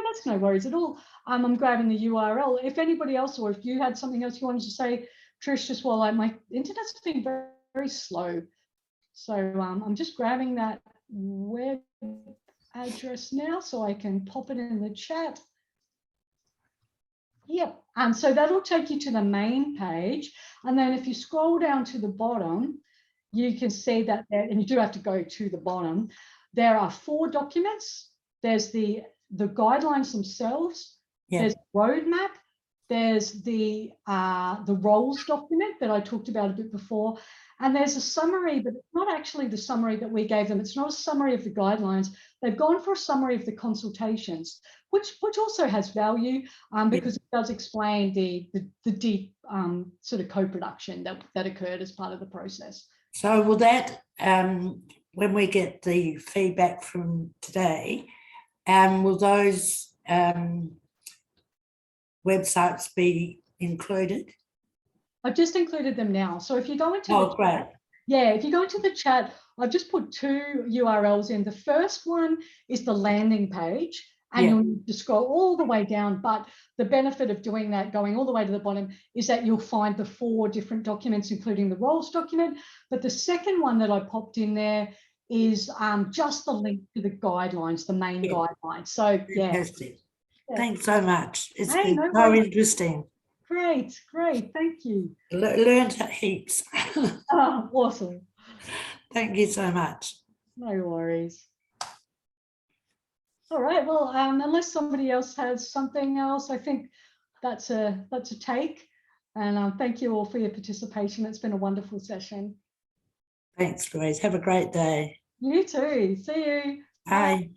that's no worries at all. I'm grabbing the URL. If anybody else, or if you had something else you wanted to say, Trish, just while my internet's been very, very slow. So I'm just grabbing that web address now so I can pop it in the chat. Yep, so that'll take you to the main page. And then if you scroll down to the bottom, you can see that there, and you do have to go to the bottom, there are 4 documents. There's the guidelines themselves, there's the roadmap, there's the roles document that I talked about a bit before, and there's a summary, but it's not actually the summary that we gave them. It's not a summary of the guidelines. They've gone for a summary of the consultations, which also has value because it does explain the deep sort of co-production that occurred as part of the process. So will that, when we get the feedback from today, will those websites be included? I've just included them now. So if you go into the chat, if you go into the chat, I've just put 2 URLs in. The first one is the landing page, and you'll need to scroll all the way down. But the benefit of doing that, going all the way to the bottom, is that you'll find the 4 different documents, including the roles document. But the second one that I popped in there is just the link to the guidelines, the main guidelines. So fantastic. Thanks so much. It's been no so worries. interesting. Great, thank you. Learned heaps. Oh, awesome. Thank you so much. No worries. All right, well, unless somebody else has something else, I think that's a take. And thank you all for your participation. It's been a wonderful session. Thanks, Louise. Have a great day. You too. See you. Bye.